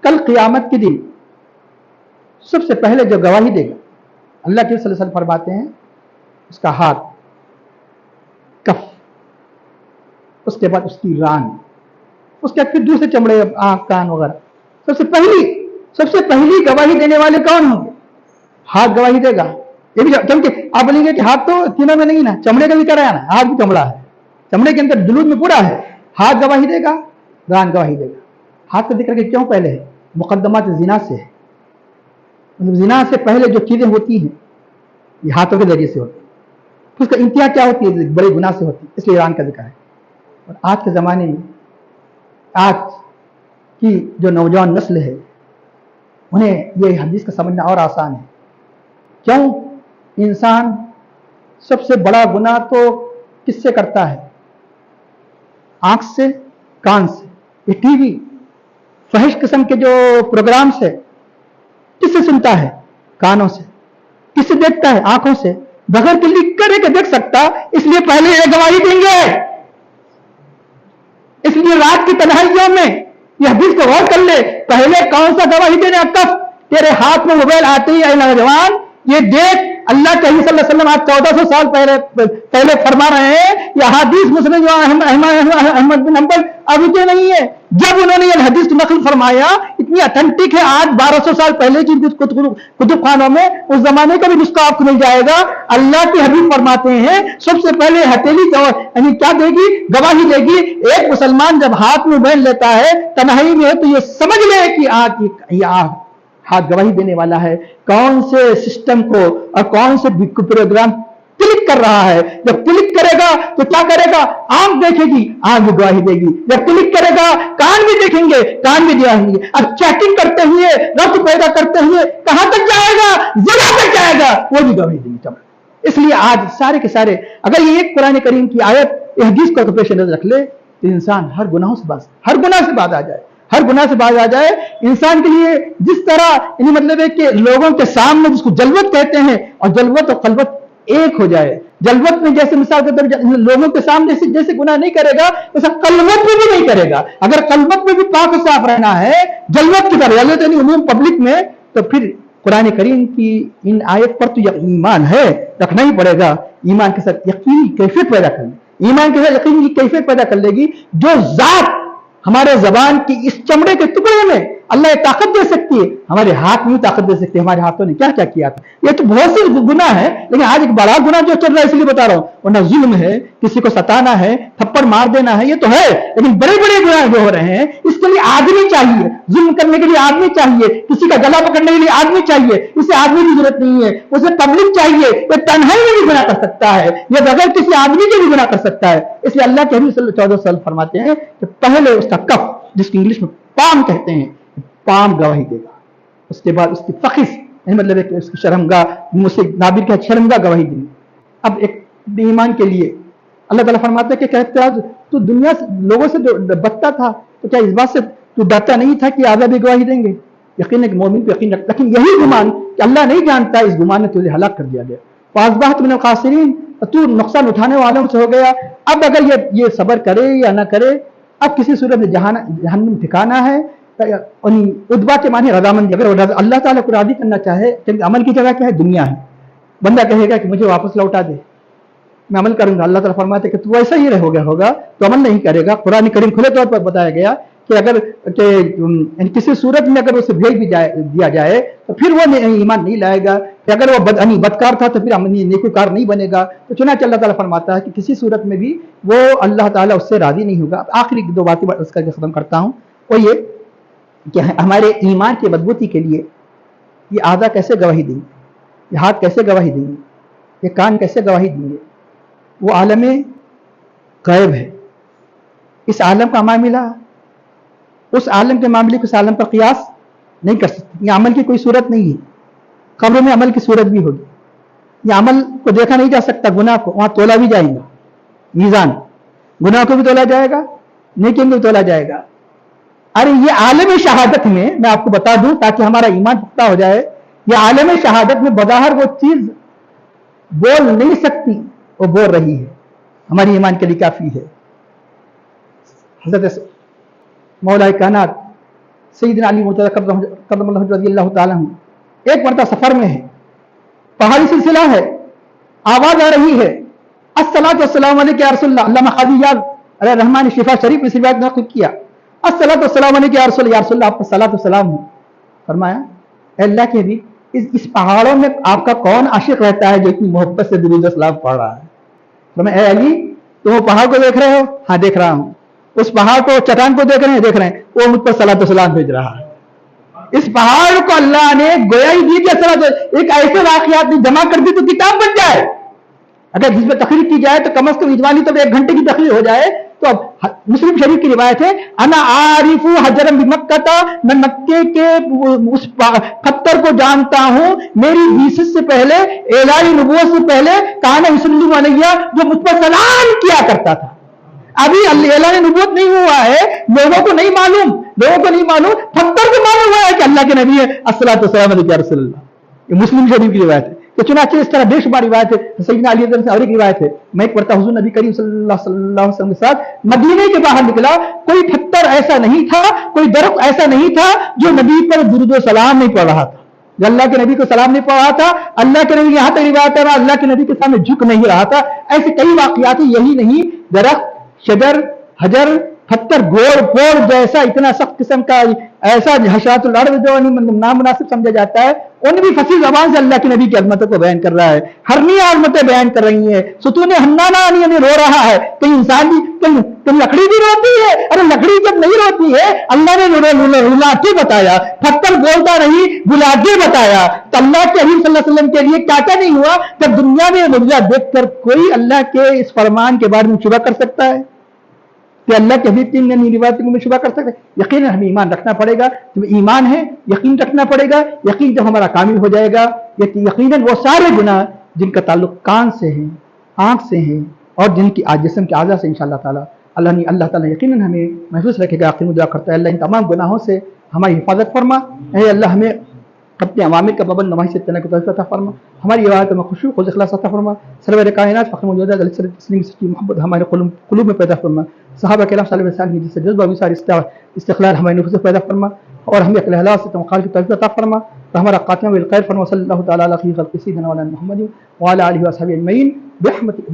कल क़ियामत के दिन सबसे पहले जो गवाही देगा, अल्लाह के रसूल सल्लल्लाहु अलैहि वसल्लम फरमाते हैं उसका हाथ, कफ, उसके बाद उसकी रान, उसके बाद फिर दूसरे चमड़े, आंख, कान वगैरह। सबसे पहली गवाही देने वाले कौन होंगे? हाथ गवाही देगा। ये भी क्योंकि आप बोलेंगे कि हाथ तो तीनों में नहीं ना, चमड़े का भी कराया ना, हाथ भी चमड़ा है, चमड़े के अंदर जुलूद में पूरा है। हाथ गवाही देगा, रान गवाही देगा। हाथ का जिक्र क्यों पहले है? मुकद्दमात जिना से है, मतलब जिना से पहले जो चीजें होती हैं ये हाथों के जरिए से होती है। उसका इंतहा क्या होती है? बड़े गुनाह से होती है, इसलिए रान का जिक्र है। और आज के ज़माने में आज की जो नौजवान नस्ल है उन्हें ये हदीस का समझना और आसान है। क्यों? इंसान सबसे बड़ा गुनाह तो किससे करता है? आंख से, कान से। ये टीवी फहिश किस्म के जो प्रोग्राम्स है किससे सुनता है? कानों से। किससे देखता है? आंखों से। बगैर क्लिक करे के देख सकता, इसलिए पहले ये गवाही देंगे। इसलिए रात की तन्हाइयों में यह हदीस को गौर कर ले, पहले कौन सा गवाही देने? कफ। तेरे हाथ में मोबाइल आते ही नौजवान ये देख, अल्लाह के सल्लल्लाहु अलैहि वसल्लम आज 1400 साल पहले फरमा रहे हैं। यह हदीस मुस्लिम अहमद बिन हंबल अभी के नहीं है, जब उन्होंने यह हदीस नकल फरमाया इतनी ऑथेंटिक है। आज 1200 साल पहले की कुतुब खानों में उस जमाने का भी नुस्खा आपको मिल जाएगा। अल्लाह की हबीब फरमाते हैं सबसे पहले हथेली यानी क्या देगी? गवाही देगी। एक मुसलमान जब हाथ में मोबाइल लेता है तन्हाई में तो ये समझ ले कि हाथ गवाही देने वाला है। कौन से सिस्टम को और कौन से प्रोग्राम क्लिक कर रहा है। जब क्लिक करेगा तो क्या करेगा? आंख देखेगी, आंख भी गवाही देगी। जब क्लिक करेगा कान भी देखेंगे, कान भी दिखाएंगे। अब चैटिंग करते हुए, रफ्त पैदा करते हुए कहां तक जाएगा? ज़िना तक जाएगा, वो भी गवाही देगी। इसलिए आज सारे के सारे अगर ये एक कुरान करीम की आयत हदीस को पेश नजर रख ले तो इंसान हर गुनाह से बाज आ जाए, हर गुनाह से बाज आ जाए। इंसान के लिए जिस तरह मतलब है कि लोगों के सामने जिसको जलवत कहते हैं और जलवत और खलवत एक हो जाए। जलवत में जैसे मिसाल के तौर पर लोगों के सामने जैसे गुनाह नहीं करेगा वैसा कलवत में भी नहीं करेगा। अगर कलवत में भी पाक और साफ रहना है जलवत की तरह जलवत यानी उमूम पब्लिक में, तो फिर कुरान करीम की इन आयत पर तो ईमान है, रखना ही पड़ेगा। ईमान के साथ यकीनी कैफियत पैदा कर ले, ईमान के साथ यकीन की कैफियत पैदा कर लेगी। जो जात हमारे जबान की इस चमड़े के टुकड़े में अल्लाह ताकत दे सकती है, हमारे हाथ में ताकत दे सकती है। हमारे हाथों ने क्या क्या किया था। ये तो बहुत से गुनाह है, लेकिन आज एक बड़ा गुनाह जो चल रहा है इसलिए बता रहा हूं, वरना जुल्म है, किसी को सताना है, थप्पड़ मार देना है, ये तो है। लेकिन बड़े बड़े गुनाह जो हो रहे हैं इसके लिए आदमी चाहिए, जुल्म करने के लिए आदमी चाहिए, किसी का गला पकड़ने के लिए आदमी चाहिए। इसे आदमी की जरूरत नहीं है, उसे पब्लिक चाहिए। ये तन्हाई में भी गुनाह कर सकता है, ये बगैर किसी आदमी के भी गुनाह कर सकता है। इसलिए अल्लाह के हबीब सल्लल्लाहु अलैहि वसल्लम फरमाते हैं कि पहले उसका कफ, जिसकी इंग्लिश में पाम कहते हैं, पाम गवाही देगा, उसके बाद उसकी फखिस मतलब है कि उसकी शर्मगाह, मुझसे नाबिर का शर्मगाह गवाही देगी। अब एक ईमान के लिए अल्लाह ताला फरमाता है कि कहते हैं तू दुनिया से लोगों से बचता था तो क्या इस बात से तू डरता नहीं था कि आज़ाब भी गवाही देंगे? यकीन है कि मोमिन पे यकीन रखता, लेकिन यही गुमान कि अल्लाह नहीं जानता, इस गुमान में तुझे हलाक कर दिया गया। फासबाहत मिनल खासिरीन, तू नुकसान उठाने वालों से हो गया। अब अगर ये सब्र करे या ना करे, अब किसी सूरत में जहन्नम ठिकाना है। उद्बा के माने रजामंदी, अगर अल्लाह ताला को राजी करना चाहे, क्योंकि अमल की जगह क्या है? दुनिया है। बंदा कहेगा कि मुझे वापस लौटा दे, मैं अमल करूंगा। अल्लाह ताला फरमाते कि तू ऐसा ही होगा तो अमल नहीं करेगा। कुरान करीम खुले तौर पर बताया गया कि अगर किसी सूरत में अगर उसे भेज भी दिया जाए तो फिर वो ईमान नहीं लाएगा, कि अगर वो बदकार था तो फिर नेकूकार नहीं बनेगा। तो चुनांचे अल्लाह ताला फरमाता है कि किसी सूरत में भी वो अल्लाह ताला उससे राजी नहीं होगा। आखिरी दो बातें उसका खत्म करता हूँ, वो ये कि हमारे ईमान की मजबूती के लिए ये आज़ा कैसे गवाही देंगे, ये हाथ कैसे गवाही देंगे, ये कान कैसे गवाही देंगे? वो आलम गैब है। इस आलम का मामला उस आलम के मामले को उस आलम पर कियास नहीं कर सकते। ये अमल की कोई सूरत नहीं है। कब्र में अमल की सूरत भी होगी। ये अमल को देखा नहीं जा सकता, गुनाह को वहां तोला भी जाएगा, मीज़ान गुनाह को भी तोला जाएगा, नेकी को भी तोला जाएगा। अरे ये आलम शहादत में मैं आपको बता दूं ताकि हमारा ईमान पुख्ता हो जाए, ये आलम शहादत में बज़ाहिर वो चीज बोल नहीं सकती, वो बोल रही है, हमारी ईमान के लिए काफी है। हज़रत मौला कायनात सैयदना अली मुतक़ब्बल रज़ियल्लाहु ताला अन्हु एक मरतबा सफर में है, पहाड़ी सिलसिला है, आवाज आ रही है, अस्सलातु वस्सलामु अलैका या रसूलल्लाह। अल्लामा क़ाज़ी याद अलैहि रहमान ने शिफा शरीफ में रिवायत नक़ल किया, अस्सलातु वस्सलामु अलैका या रसूलल्लाह, आप पर सलात व सलाम हो। फरमाया अल्लाह के भी इस पहाड़ों में आपका कौन आशिक रहता है जो इतनी मोहब्बत से दुरूद व सलाम पढ़ रहा है? फरमाया ए अली, तुम वो पहाड़ को देख रहे हो? हाँ देख रहा हूं। उस पहाड़ को, चट्टान को देख रहे हैं? देख रहे हैं। वो मुझ पर सलात व सलाम भेज रहा है। इस पहाड़ को अल्लाह ने गोया ही दी कि सलात, एक ऐसे वाकयात ने जमा कर दी तो किताब बन जाए। अगर जिसमें तकरीर की जाए तो कम से कम इजवानी तो 1 घंटे की तकरीर हो जाए। तो अब मुस्लिम शरीफ की रिवायत है, अना आरिफु हजरम बिमक्का, मैं मक्के के उस पत्थर को जानता हूं, मेरी बीसत से पहले, एलाही नबूवत से पहले, काना युसल्लिमु अलैया, जो मुझ पर सलाम किया करता था। अभी एलाही नबूवत नहीं हुआ है, लोगों को नहीं मालूम, पत्थर को मालूम हुआ है कि अल्लाह के नबी है, अस्सलातु वस्सलामु अलैका या रसूलल्लाह। ये मुस्लिम शरीफ की रिवायत है। तो चुनांचे इस तरह बेशुमार रिवायत है। सैयदना अली से और एक रिवायत है, मैं एक मरतबा हुजूर नबी करीम सल्लल्लाहु अलैहि वसल्लम के साथ मदीने के बाहर निकला, कोई पत्थर ऐसा नहीं था, कोई दरख्त ऐसा नहीं था जो नबी पर दुरूद व सलाम नहीं पढ़ रहा था, जो अल्लाह के नबी को सलाम नहीं पढ़ रहा था। अल्लाह के नबी यहां तक रिवायत है, अल्लाह के नबी के सामने झुक नहीं रहा था। ऐसे कई वाकयात, यही नहीं, दरख्त, शजर, हजर, पत्थर, गोड़ पोड़ जैसा इतना सख्त किस्म का ऐसा हशरातुल अर्द जो नामुनासिब समझा जाता है, उन भी फसीह ज़बान से अल्लाह के नबी की अज़मतों को बयान कर रहा है। हरनी आज़मतें बयान कर रही है। सुतून हन्नाना रो रहा है, कहीं इंसान भी, कहीं लकड़ी भी रोती है। अरे लकड़ी जब नहीं रोती है, अल्लाह ने रुला के बताया, पत्थर बोलता नहीं बुला के बताया। तो अल्लाह के हबीब सल्लल्लाहु अलैहि वसल्लम के लिए क्या क्या नहीं हुआ? जब दुनिया में मुर्जा देखकर कोई अल्लाह के इस फरमान के बारे में शुबा कर सकता है कि अल्लाह के हबीब की रिवायत में शुबा कर सकते? यकीन हमें ईमान रखना पड़ेगा। जब ईमान है, यकीन रखना पड़ेगा। यकीन जब हमारा कामिल हो जाएगा, यकीनन वो सारे गुनाह जिनका ताल्लुक कान से है, आंख से है और जिनकी जिस्म के आज़ा से, इंशाअल्लाह ताला अल्लाह ताला यकीनन हमें महफूज रखेगा। आखिर में दुआ करता है, अल्लाह इन तमाम गुनाहों से हमारी हिफाजत फरमा। अल्लाह हमें अपने अवामिर का पाबंद नमाज़ से तने को तौफ़ीक़ अता फरमा। हमारी इबादत में खुशू खुद इखलास अता फरमा। सरवर कायनात फ़ख्र मौजूदा तस्लीम सच्ची मोहब्बत हमारे क़ुलूब में पैदा फरमा। सहाबा किराम सल्लल्लाहु अलैहि वसल्लम जिससे जज्बा विसार इस्तिक़लाल हमारे नफ्स में पैदा फरमा और हमें अक़ल हलाल से तमक़ाल की तौफ़ीक़ अता फरमा। तो हमारा ख़ातिमा बिल खैर फरमा। सल्लल्लाहु तआला अला खैरि ख़ल्क़ि सय्यिदिना व अला मुहम्मदिन व अला आलिहि व अस्हाबिहि अजमईन बिरहमतिक